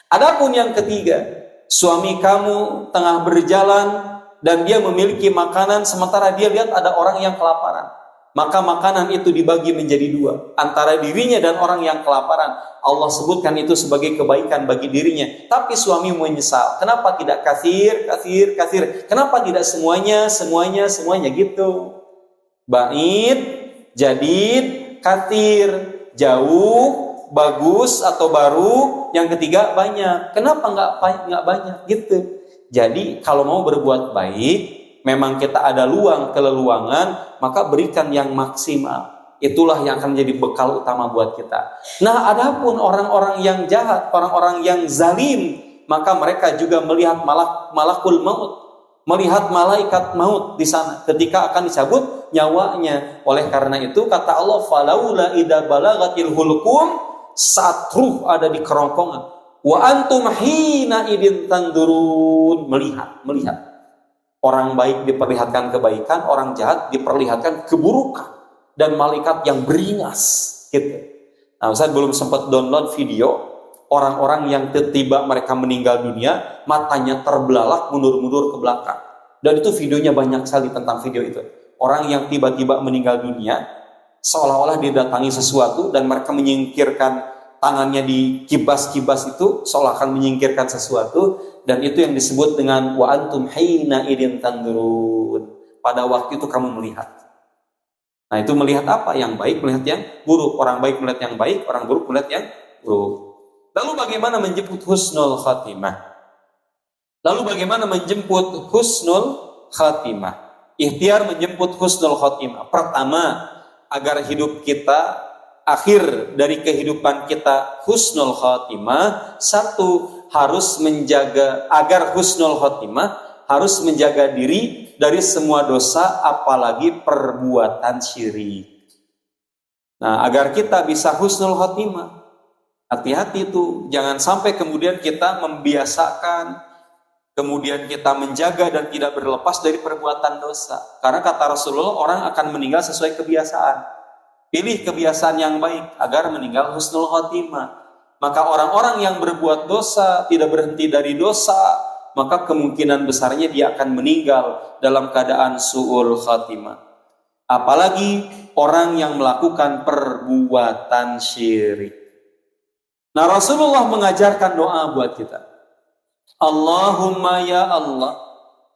Speaker 1: Adapun yang ketiga, suami kamu tengah berjalan dan dia memiliki makanan sementara dia lihat ada orang yang kelaparan. Maka makanan itu dibagi menjadi 2 antara dirinya dan orang yang kelaparan. Allah sebutkan itu sebagai kebaikan bagi dirinya. Tapi suami menyesal. Kenapa tidak kasir? Kenapa tidak semuanya gitu? Bait, jadid, kasir, jauh, bagus atau baru. Yang ketiga banyak. Kenapa nggak banyak gitu? Jadi kalau mau berbuat baik, memang kita ada keleluangan, maka berikan yang maksimal. Itulah yang akan menjadi bekal utama buat kita. Nah, adapun orang-orang yang jahat, orang-orang yang zalim, maka mereka juga melihat malakul maut, melihat malaikat maut di sana ketika akan dicabut nyawanya. Oleh karena itu kata Allah, falaula idza balagatil hulqum, saat ruh ada di kerongkongan, wa antum hina idin tandurun, melihat. Orang baik diperlihatkan kebaikan, orang jahat diperlihatkan keburukan dan malaikat yang beringas gitu. Nah, saya belum sempat download video orang-orang yang tiba mereka meninggal dunia, matanya terbelalak mundur-mundur ke belakang. Dan itu videonya banyak sekali tentang video itu. Orang yang tiba-tiba meninggal dunia seolah-olah didatangi sesuatu dan mereka menyingkirkan tangannya di kibas-kibas itu seolah akan menyingkirkan sesuatu, dan itu yang disebut dengan wa antum hina idin tandurun. Pada waktu itu kamu melihat. Nah, itu melihat apa? Yang baik melihat yang buruk, orang baik melihat yang baik, orang buruk melihat yang buruk. Lalu bagaimana menjemput husnul khatimah? Ikhtiar menjemput husnul khatimah. Pertama, agar hidup kita, akhir dari kehidupan kita husnul khatimah, harus menjaga diri dari semua dosa, apalagi perbuatan syirik. Nah, agar kita bisa husnul khatimah, hati-hati tuh, jangan sampai kemudian kita membiasakan, kemudian kita menjaga dan tidak berlepas dari perbuatan dosa. Karena kata Rasulullah, orang akan meninggal sesuai kebiasaan. Pilih kebiasaan yang baik agar meninggal husnul khatimah. Maka orang-orang yang berbuat dosa, tidak berhenti dari dosa, maka kemungkinan besarnya dia akan meninggal dalam keadaan su'ul khatimah. Apalagi orang yang melakukan perbuatan syirik. Nah, Rasulullah mengajarkan doa buat kita. Allahumma ya Allah,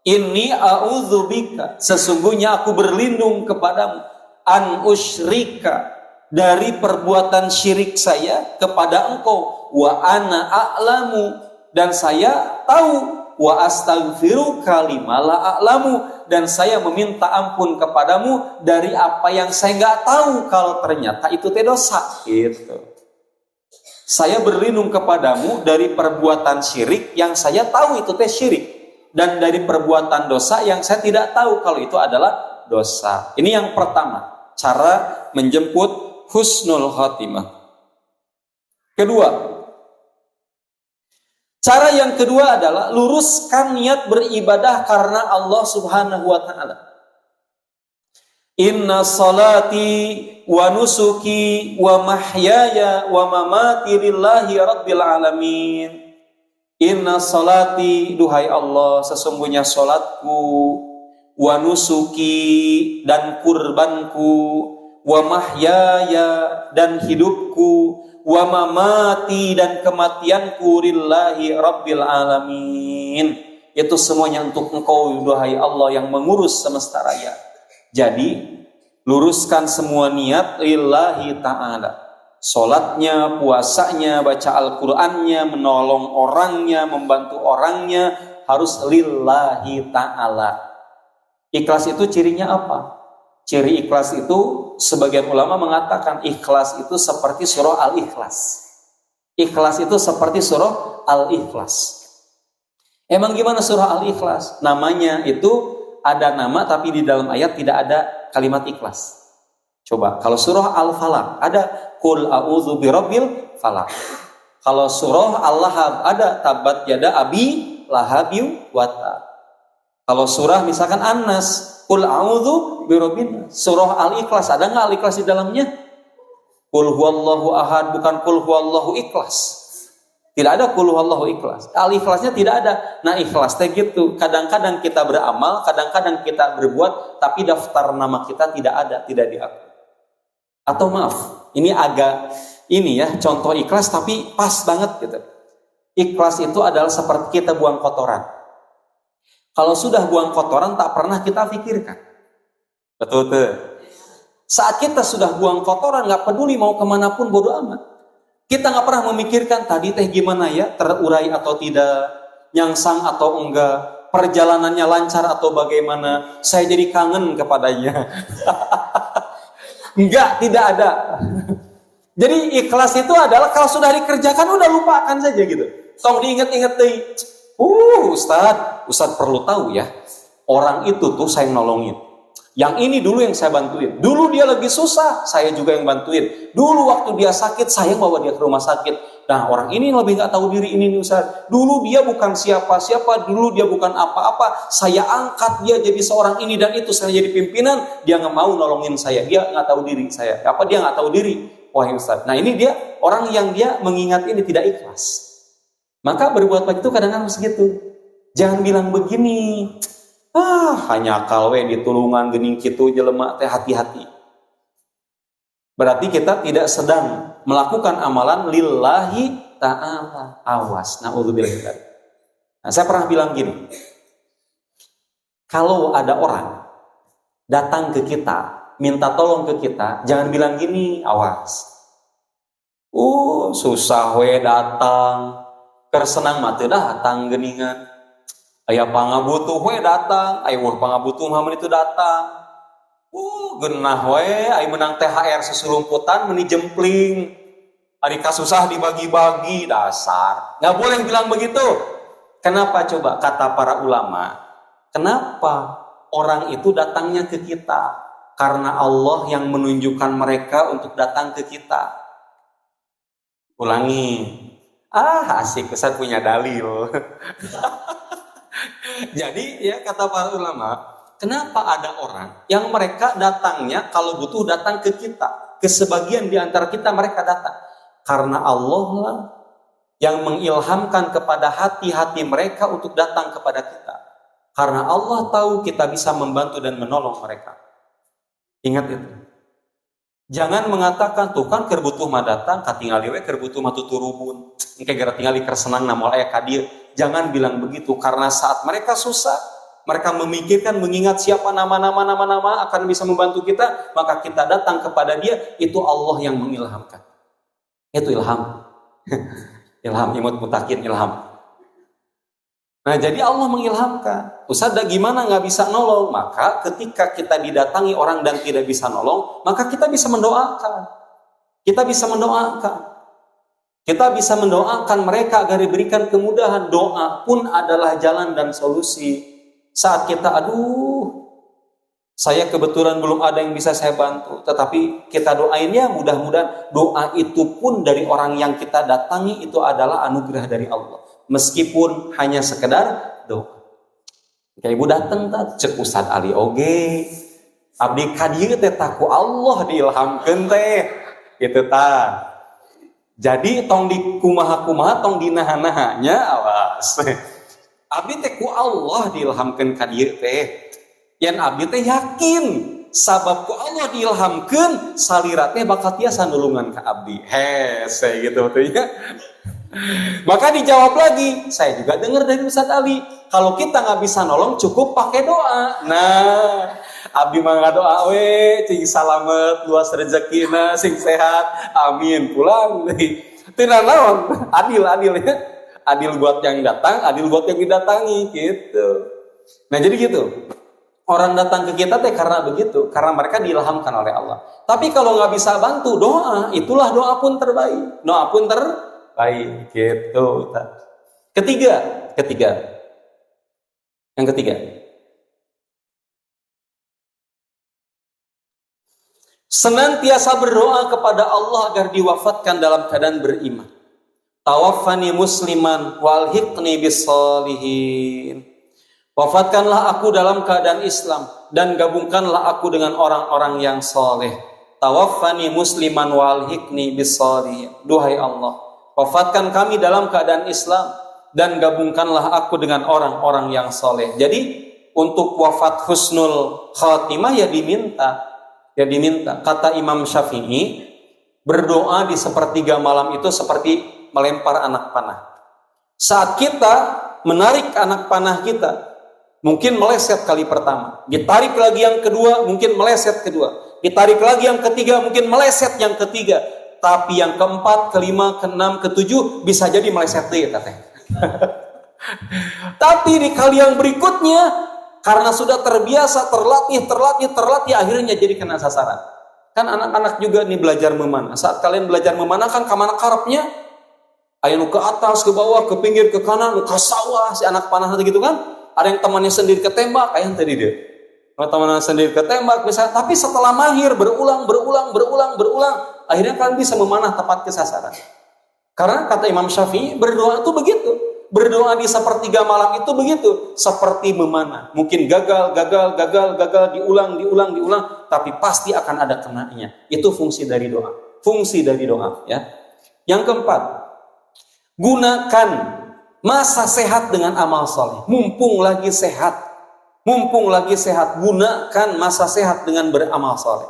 Speaker 1: inni a'udzubika, sesungguhnya aku berlindung kepadamu, an usyrika, dari perbuatan syirik saya kepada engkau, wa ana a'lamu, dan saya tahu, wa astaghfiruka lima la a'lamu, dan saya meminta ampun kepadamu dari apa yang saya nggak tahu kalau ternyata itu dosa gitu. Saya berlindung kepadamu dari perbuatan syirik yang saya tahu itu syirik, dan dari perbuatan dosa yang saya tidak tahu kalau itu adalah dosa. Ini yang pertama, cara menjemput husnul khatimah. Cara yang kedua adalah luruskan niat beribadah karena Allah Subhanahu wa ta'ala. Inna salati wa nusuki wa mahyaya wa mamati lillahi rabbil alamin. Inna salati, duhai Allah, sesungguhnya salatku, wa nusuki, dan kurbanku, wa mahyaya, dan hidupku, wa mamati, dan kematianku, lillahi rabbil alamin. Itu semuanya untuk engkau, duhai Allah yang mengurus semesta raya. Jadi luruskan semua niat lillahi ta'ala, Sholatnya, puasanya, baca Al-Qur'annya, menolong orangnya, membantu orangnya harus lillahi ta'ala. Ikhlas itu cirinya apa? Ciri ikhlas itu sebagian ulama mengatakan ikhlas itu seperti surah Al-Ikhlas. Ikhlas itu seperti surah Al-Ikhlas. Emang gimana surah Al-Ikhlas? Namanya itu ada nama tapi di dalam ayat tidak ada kalimat ikhlas. Coba, kalau surah Al-Falaq ada Qul a'udzu birabbil falaq. Kalau surah Al-Lahab ada tabat yada abi lahabiu wata. Kalau surah misalkan An-Nas, Qul a'udzu birabbin. Surah Al-Ikhlas ada nggak Al-Ikhlas di dalamnya? Qul huwallahu ahad, bukan Qul huwallahu ikhlas. Tidak ada Qul huwallahu ikhlas. Al-Ikhlasnya tidak ada. Nah, ikhlas teh gitu. Kadang-kadang kita beramal, kadang-kadang kita berbuat, tapi daftar nama kita tidak ada, tidak diakui. Atau maaf, ini agak contoh ikhlas tapi pas banget gitu. Ikhlas itu adalah seperti kita buang kotoran. Kalau sudah buang kotoran tak pernah kita pikirkan. Betul tuh. Saat kita sudah buang kotoran nggak peduli mau kemanapun bodo amat. Kita nggak pernah memikirkan tadi teh gimana ya, terurai atau tidak, nyangsang atau enggak, perjalanannya lancar atau bagaimana, saya jadi kangen kepadanya. Enggak, tidak ada. Jadi ikhlas itu adalah kalau sudah dikerjakan udah lupakan saja gitu. Tong diinget-inget deh. Ustaz perlu tahu ya. Orang itu tuh saya nolongin. Yang ini dulu yang saya bantuin. Dulu dia lagi susah, saya juga yang bantuin. Dulu waktu dia sakit, saya bawa dia ke rumah sakit. Nah, orang ini lebih nggak tahu diri ini nih Ustaz. Dulu dia bukan siapa-siapa, dulu dia bukan apa-apa. Saya angkat dia jadi seorang ini dan itu, saya jadi pimpinan. Dia nggak mau nolongin saya, dia nggak tahu diri saya. Apa dia nggak tahu diri? Wahai Ustaz. Nah, ini dia orang yang dia mengingat ini tidak ikhlas. Maka berbuat baik itu kadang-kadang harus gitu. Jangan bilang begini. Hanya kalwe ditulungan gening kitu jelema teh, hati-hati. Berarti kita tidak sedang melakukan amalan lillahi ta'ala. Awas, na'udzubillah. Nah, saya pernah bilang gini. Kalau ada orang datang ke kita, minta tolong ke kita, jangan bilang gini, awas. Susah we datang. Kersenang mati datang geningan. Aya pangabutuh we datang, aya pangabutuh mah itu datang. Genah we, aya menang THR sesurumputan meni jempling. Ari kasusah dibagi-bagi, dasar. Nggak boleh bilang begitu. Kenapa coba kata para ulama? Kenapa orang itu datangnya ke kita? Karena Allah yang menunjukkan mereka untuk datang ke kita. Ulangi. Asik, Ustaz punya dalil. Jadi ya kata para ulama, kenapa ada orang yang mereka datangnya kalau butuh datang ke kita? Ke sebagian di antara kita mereka datang. Karena Allah lah yang mengilhamkan kepada hati-hati mereka untuk datang kepada kita. Karena Allah tahu kita bisa membantu dan menolong mereka. Ingat itu. Jangan mengatakan tuh kan kerbutuh mah datang, katingali we kerbutuh mah tuturubun. Engke gara tingali kersenang na moal aya ka dieu. Jangan bilang begitu karena saat mereka susah, mereka memikirkan mengingat siapa nama akan bisa membantu kita, maka kita datang kepada dia, itu Allah yang mengilhamkan. Itu ilham. Ilham imut mutakin ilham. Nah, jadi Allah mengilhamkan. Ustaz, gimana nggak bisa nolong? Maka ketika kita didatangi orang dan tidak bisa nolong, maka kita bisa mendoakan. Kita bisa mendoakan. Kita bisa mendoakan mereka agar diberikan kemudahan. Doa pun adalah jalan dan solusi. Saat kita, saya kebetulan belum ada yang bisa saya bantu. Tetapi kita doain ya, mudah-mudahan doa itu pun dari orang yang kita datangi itu adalah anugerah dari Allah. Meskipun hanya sekedar doa. Kayak ibu datang cek Ustaz Ali oge. Abdi kadieu teh taku Allah diilhamkeun teh. Gitu ta. Jadi tong di kumaha-kumaha tong dinaha-nahanya awas. Abdi teh ku Allah diilhamkeun kadieu teh. Yan abdi teh yakin sabab ku Allah diilhamkeun salira teh bakal tiasa nulungan ka abdi. Hese gitu tuh ya. Maka dijawab lagi, saya juga dengar dari Ustaz Ali, kalau kita nggak bisa nolong cukup pakai doa. Nah, Abdi mah ngadoa we cing salamet luas rezekina sing sehat amin pulang deui teu naon adil ya adil buat yang datang adil buat yang didatangi gitu. Nah jadi gitu orang datang ke kita teh karena begitu karena mereka diilhamkan oleh Allah. Tapi kalau nggak bisa bantu doa itulah doa pun terbaik gitu. Yang ketiga senantiasa berdoa kepada Allah agar diwafatkan dalam keadaan beriman. Tawaffani musliman walhiqni bissalihin. Wafatkanlah aku dalam keadaan Islam dan gabungkanlah aku dengan orang-orang yang soleh. Tawaffani musliman walhiqni bissalihin. Duhai Allah, wafatkan kami dalam keadaan Islam dan gabungkanlah aku dengan orang-orang yang soleh. Jadi untuk wafat husnul khatimah ya diminta. Kata Imam Syafi'i, berdoa di sepertiga malam itu seperti melempar anak panah. Saat kita menarik anak panah kita, mungkin meleset kali pertama. Ditarik lagi yang kedua, mungkin meleset kedua. Ditarik lagi yang ketiga, mungkin meleset yang ketiga. Tapi yang keempat, kelima, keenam, ketujuh, bisa jadi meleset deh katanya. Tapi di kali yang berikutnya, karena sudah terbiasa, terlatih, akhirnya jadi kena sasaran. Kan anak-anak juga nih belajar memanah. Saat kalian belajar memanah kan kemana karepnya? Ayo ke atas, ke bawah, ke pinggir, ke kanan, ke sawah, si anak panah gitu kan? Ada yang temannya sendiri ketembak, kayak yang tadi dia. Kalau temannya sendiri ketembak, bisa. Tapi setelah mahir, berulang, akhirnya kalian bisa memanah tepat ke sasaran. Karena kata Imam Syafi'i, berdoa itu begitu. Berdoa di sepertiga malam itu begitu. Seperti memanah. Mungkin gagal, diulang, tapi pasti akan ada kenanya. Itu fungsi dari doa. Ya. Yang keempat, gunakan masa sehat dengan amal soleh. Mumpung lagi sehat, gunakan masa sehat dengan beramal soleh.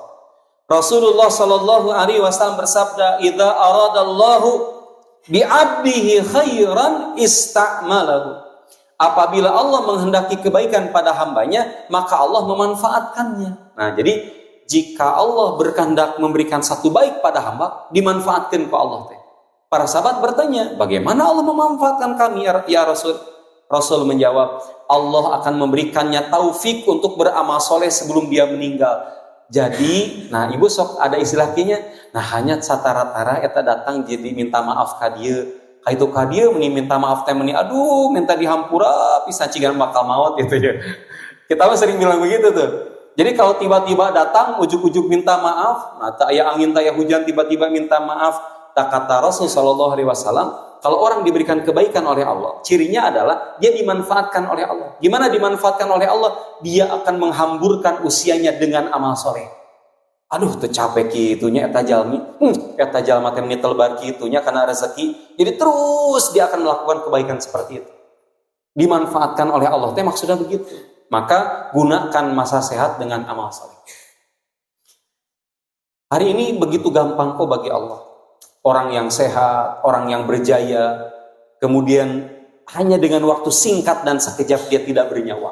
Speaker 1: Rasulullah Shallallahu Alaihi Wasallam bersabda, "Idza aradallahu bi'abdihi khairan ista'malahu." Apabila Allah menghendaki kebaikan pada hambanya, maka Allah memanfaatkannya. Nah, jadi jika Allah berkehendak memberikan satu baik pada hamba, dimanfaatkan ke Allah teh. Para sahabat bertanya, bagaimana Allah memanfaatkan kami ya Rasul? Rasul menjawab, Allah akan memberikannya taufik untuk beramal soleh sebelum dia meninggal. Jadi, nah ibu sok ada istilah kinya, nah hanya satara-tara eta datang jadi minta maaf ka dieu. Kaitu ka dieu meni minta maaf teh meni aduh minta dihampura pisan cigan bakal maut gitu ya. Kita mah sering bilang begitu tuh. Jadi kalau tiba-tiba datang ujuk-ujuk minta maaf, nah tak aya angin tak aya hujan tiba-tiba minta maaf. Tak kata Rasul Shallallahu Alaihi Wasallam, kalau orang diberikan kebaikan oleh Allah, cirinya adalah dia dimanfaatkan oleh Allah. Gimana dimanfaatkan oleh Allah? Dia akan menghamburkan usianya dengan amal soleh. Aduh, tuh capek kitunya eta jalmi, eta jalma teh menitel bar kitunya karena rezeki. Jadi terus dia akan melakukan kebaikan seperti itu. Dimanfaatkan oleh Allah, teh maksudnya begitu. Maka gunakan masa sehat dengan amal soleh. Hari ini begitu gampang kok bagi Allah. Orang yang sehat, orang yang berjaya, kemudian hanya dengan waktu singkat dan sekejap dia tidak bernyawa.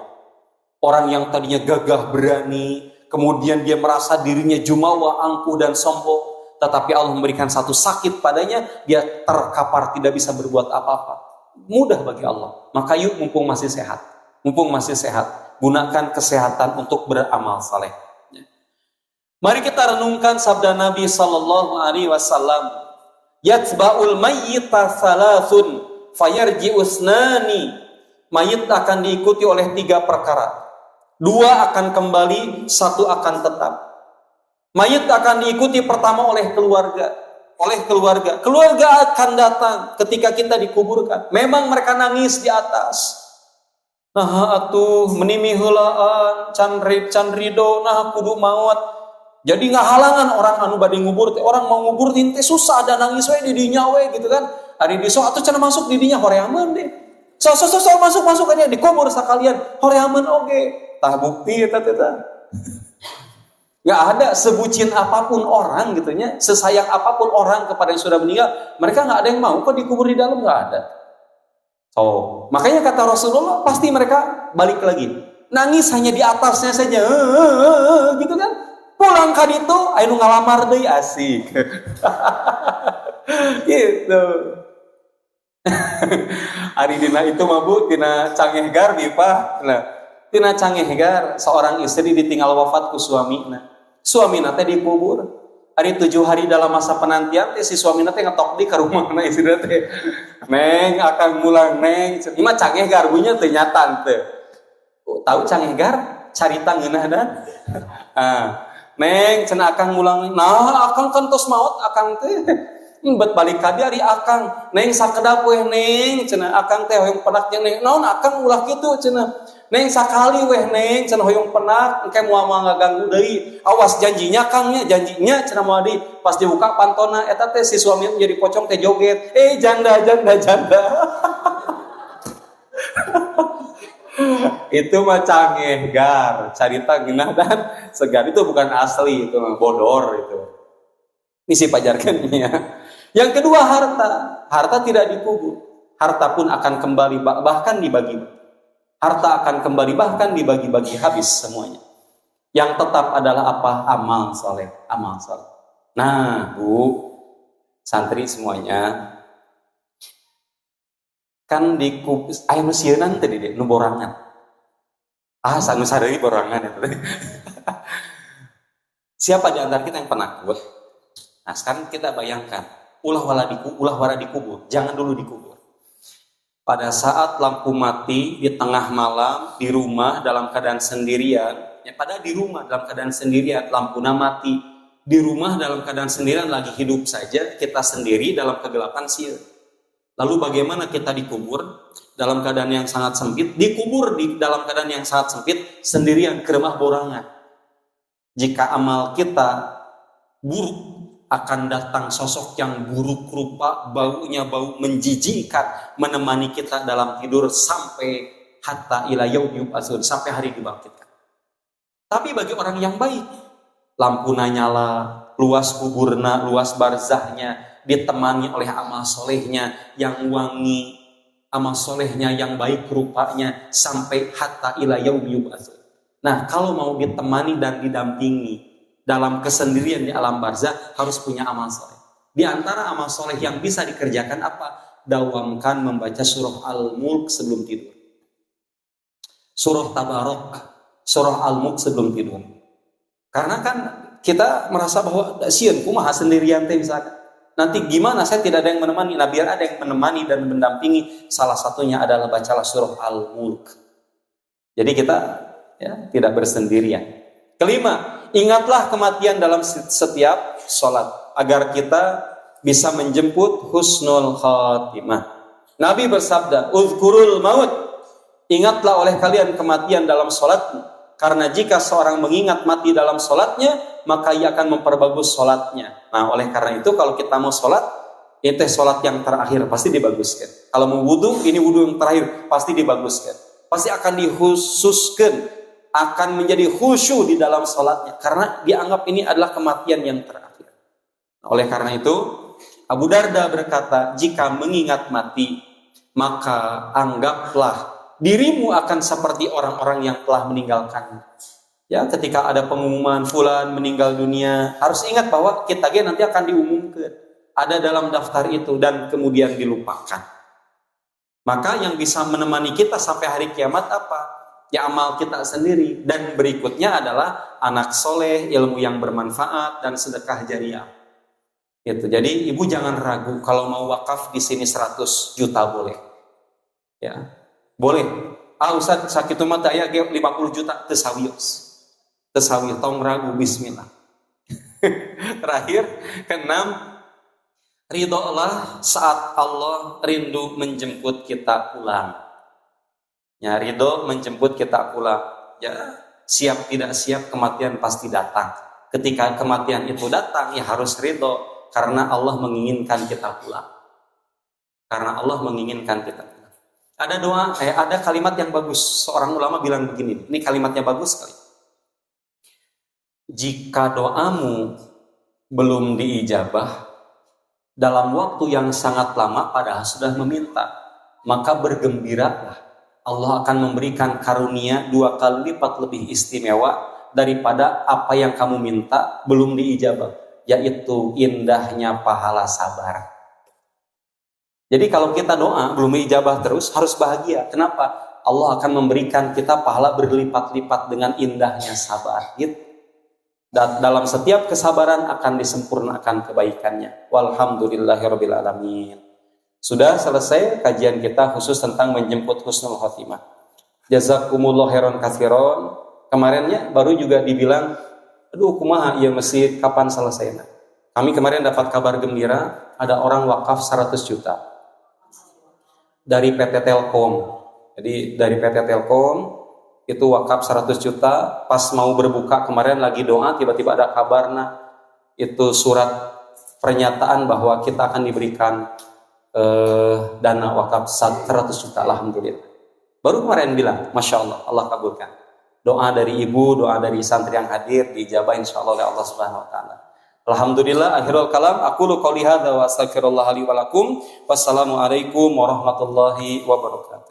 Speaker 1: Orang yang tadinya gagah berani, kemudian dia merasa dirinya jumawa, angkuh dan sombong, tetapi Allah memberikan satu sakit padanya, dia terkapar tidak bisa berbuat apa-apa. Mudah bagi Allah. Maka yuk mumpung masih sehat, gunakan kesehatan untuk beramal saleh. Mari kita renungkan sabda Nabi Sallallahu Alaihi Wasallam. Yatba'ul mayyita thalathun fayarji usnani. Mayit akan diikuti oleh 3 perkara. 2 akan kembali, 1 akan tetap. Mayit akan diikuti pertama oleh keluarga. Keluarga akan datang ketika kita dikuburkan. Memang mereka nangis di atas. Nah atuh menimi heulaan can rido nah kudu maut. Jadi nggak halangan orang anu bade ngubur teh. Orang mau ngubur teh susah ada nangis we di dinya we gitu kan. Ari di sok atuh cenah masuk di dinya horeameun deh. Sok masuk aja dikubur sakalian horeameun oge. Tah bukti eta teh tah. Enggak ada sebucin apapun orang gitu nya, sesayang apapun orang kepada yang sudah meninggal, mereka enggak ada yang mau kok dikubur di dalam, enggak ada. So, makanya kata Rasulullah pasti mereka balik lagi. nangis hanya di atasnya saja, gitu kan. Pulang ka ditu anu ngalamar deui asik. Gitu. Ari dina itu mah Bu, tina Cangehgar Pak. Nah, tina Cangehgar seorang istri ditinggal wafat ku suamina. Suamina teh dikubur. Ari 7 hari dalam masa penantian teh si suamina teh ngetok di ka rumahna istri teh. Neng akan mulang neng. Ieu mah Cangehgar bunya teu nyatan teh. Tahu Cangehgar carita ngeunaheun. Neng cenah akang mulang. Nah, akang kan tos maot akang teh. Bet balik ka dia ari akang, neng sakedap weh neng, cenah akang teh hoyong penak jeung neng. Naon akang ulah kitu cenah. Neng sakali weh neng, cenah hoyong penak, engke moal ngaganggu deui. Awas janjinya Kangnya, janjinya cenah moal di pas dibuka pantona eta teh si suami menjadi pocong teh joget. Janda. Itu mah Cangehgar, carita geunah dan segar, itu bukan asli, itu mah bodor itu. Misi pajarkannya. Yang kedua harta tidak dikubur, harta pun akan kembali bahkan dibagi, harta akan kembali bahkan dibagi-bagi habis semuanya. Yang tetap adalah apa? Amal soleh. Nah Bu, santri semuanya, kan dikubur, ayo mesieun tadi deh, nu borangan. Sanu sadari borangan ya. Siapa di antara kita yang penakut? Nah sekarang kita bayangkan, ulah wala dikubur, jangan dulu dikubur. Pada saat lampu mati di tengah malam di rumah dalam keadaan sendirian, di rumah dalam keadaan sendirian, lampunya mati di rumah dalam keadaan sendirian, lagi hidup saja kita sendiri dalam kegelapan sieun. Lalu bagaimana kita dikubur dalam keadaan yang sangat sempit? Dikubur di dalam keadaan yang sangat sempit sendirian, keremah borangan. Jika amal kita buruk, akan datang sosok yang buruk rupa, baunya bau menjijikkan, menemani kita dalam tidur sampai hatta ila yaumi yub'atsun, sampai hari dibangkitkan. Tapi bagi orang yang baik, lampuna nyala, luas kuburna, luas barzahnya, ditemani oleh amal solehnya yang wangi, amal solehnya yang baik rupanya, sampai hatta ila yaumi yub'atsun. Nah, kalau mau ditemani dan didampingi dalam kesendirian di alam barzah, harus punya amal soleh. Di antara amal soleh yang bisa dikerjakan apa? Dawamkan membaca surah Al-Mulk sebelum tidur, surah Tabarok, surah Al-Mulk sebelum tidur. Karena kan kita merasa bahwa sieun kumaha sendirian teh misalkan. Nanti gimana, saya tidak ada yang menemani. Nah, biar ada yang menemani dan mendampingi. Salah satunya adalah bacalah surah Al-Mulk. Jadi kita tidak bersendirian. Kelima, ingatlah kematian dalam setiap sholat agar kita bisa menjemput husnul khatimah. Nabi bersabda, "Uzkurul maut." Ingatlah oleh kalian kematian dalam sholatmu, karena jika seorang mengingat mati dalam sholatnya, maka ia akan memperbagus sholatnya. Nah, oleh karena itu kalau kita mau sholat, ini sholat yang terakhir pasti dibaguskan. Kalau mau wudu, ini wudu yang terakhir pasti dibaguskan. Pasti akan dikhususkan, akan menjadi khusyuk di dalam sholatnya, karena dianggap ini adalah kematian yang terakhir. Oleh karena itu, Abu Darda berkata, jika mengingat mati, maka anggaplah dirimu akan seperti orang-orang yang telah meninggalkan. Ya, ketika ada pengumuman fulan meninggal dunia, harus ingat bahwa kita nanti akan diumumkan, ada dalam daftar itu, dan kemudian dilupakan. Maka yang bisa menemani kita sampai hari kiamat apa? Ya, amal kita sendiri. Dan berikutnya adalah anak soleh, ilmu yang bermanfaat, dan sedekah jariah. Gitu. Jadi ibu jangan ragu, kalau mau wakaf di sini 100 juta boleh. Ya, boleh. Ustaz sakitu mah daya 50 juta tesawios. Tesawi, tong ragu, bismillah. Terakhir, keenam, ridholah saat Allah rindu menjemput kita pulang. Ya, ridho menjemput kita pulang. Ya, siap tidak siap kematian pasti datang. Ketika kematian itu datang, ya harus ridho, karena Allah menginginkan kita pulang. Karena Allah menginginkan kita pulang. Ada doa, ada kalimat yang bagus. Seorang ulama bilang begini, ini kalimatnya bagus sekali. Jika doamu belum diijabah dalam waktu yang sangat lama padahal sudah meminta, maka bergembiralah Allah akan memberikan karunia 2 kali lipat lebih istimewa daripada apa yang kamu minta belum diijabah, yaitu indahnya pahala sabar. Jadi kalau kita doa belum diijabah terus, harus bahagia. Kenapa? Allah akan memberikan kita pahala berlipat-lipat dengan indahnya sabar. Gitu. Dan dalam setiap kesabaran akan disempurnakan kebaikannya. Walhamdulillahirabbil alamin. Sudah selesai kajian kita khusus tentang menjemput husnul khotimah. Jazakumullah khairan katsiran. Kemarinnya baru juga dibilang, aduh kumaha ya mesti kapan selesainya. Kami kemarin dapat kabar gembira, ada orang wakaf 100 juta dari PT Telkom. Jadi dari PT Telkom itu wakaf 100 juta, pas mau berbuka kemarin lagi doa, tiba-tiba ada kabarnya itu surat pernyataan bahwa kita akan diberikan dana wakaf 100 juta, alhamdulillah. Baru kemarin bilang, Masya Allah, Allah kabulkan. Doa dari ibu, doa dari santri yang hadir, dijabah insya Allah oleh Allah Subhanahu Wa Taala. Alhamdulillah, akhirul kalam, aqulu qouli hadza wa astaghfirullah li wa lakum. Wassalamualaikum warahmatullahi wabarakatuh.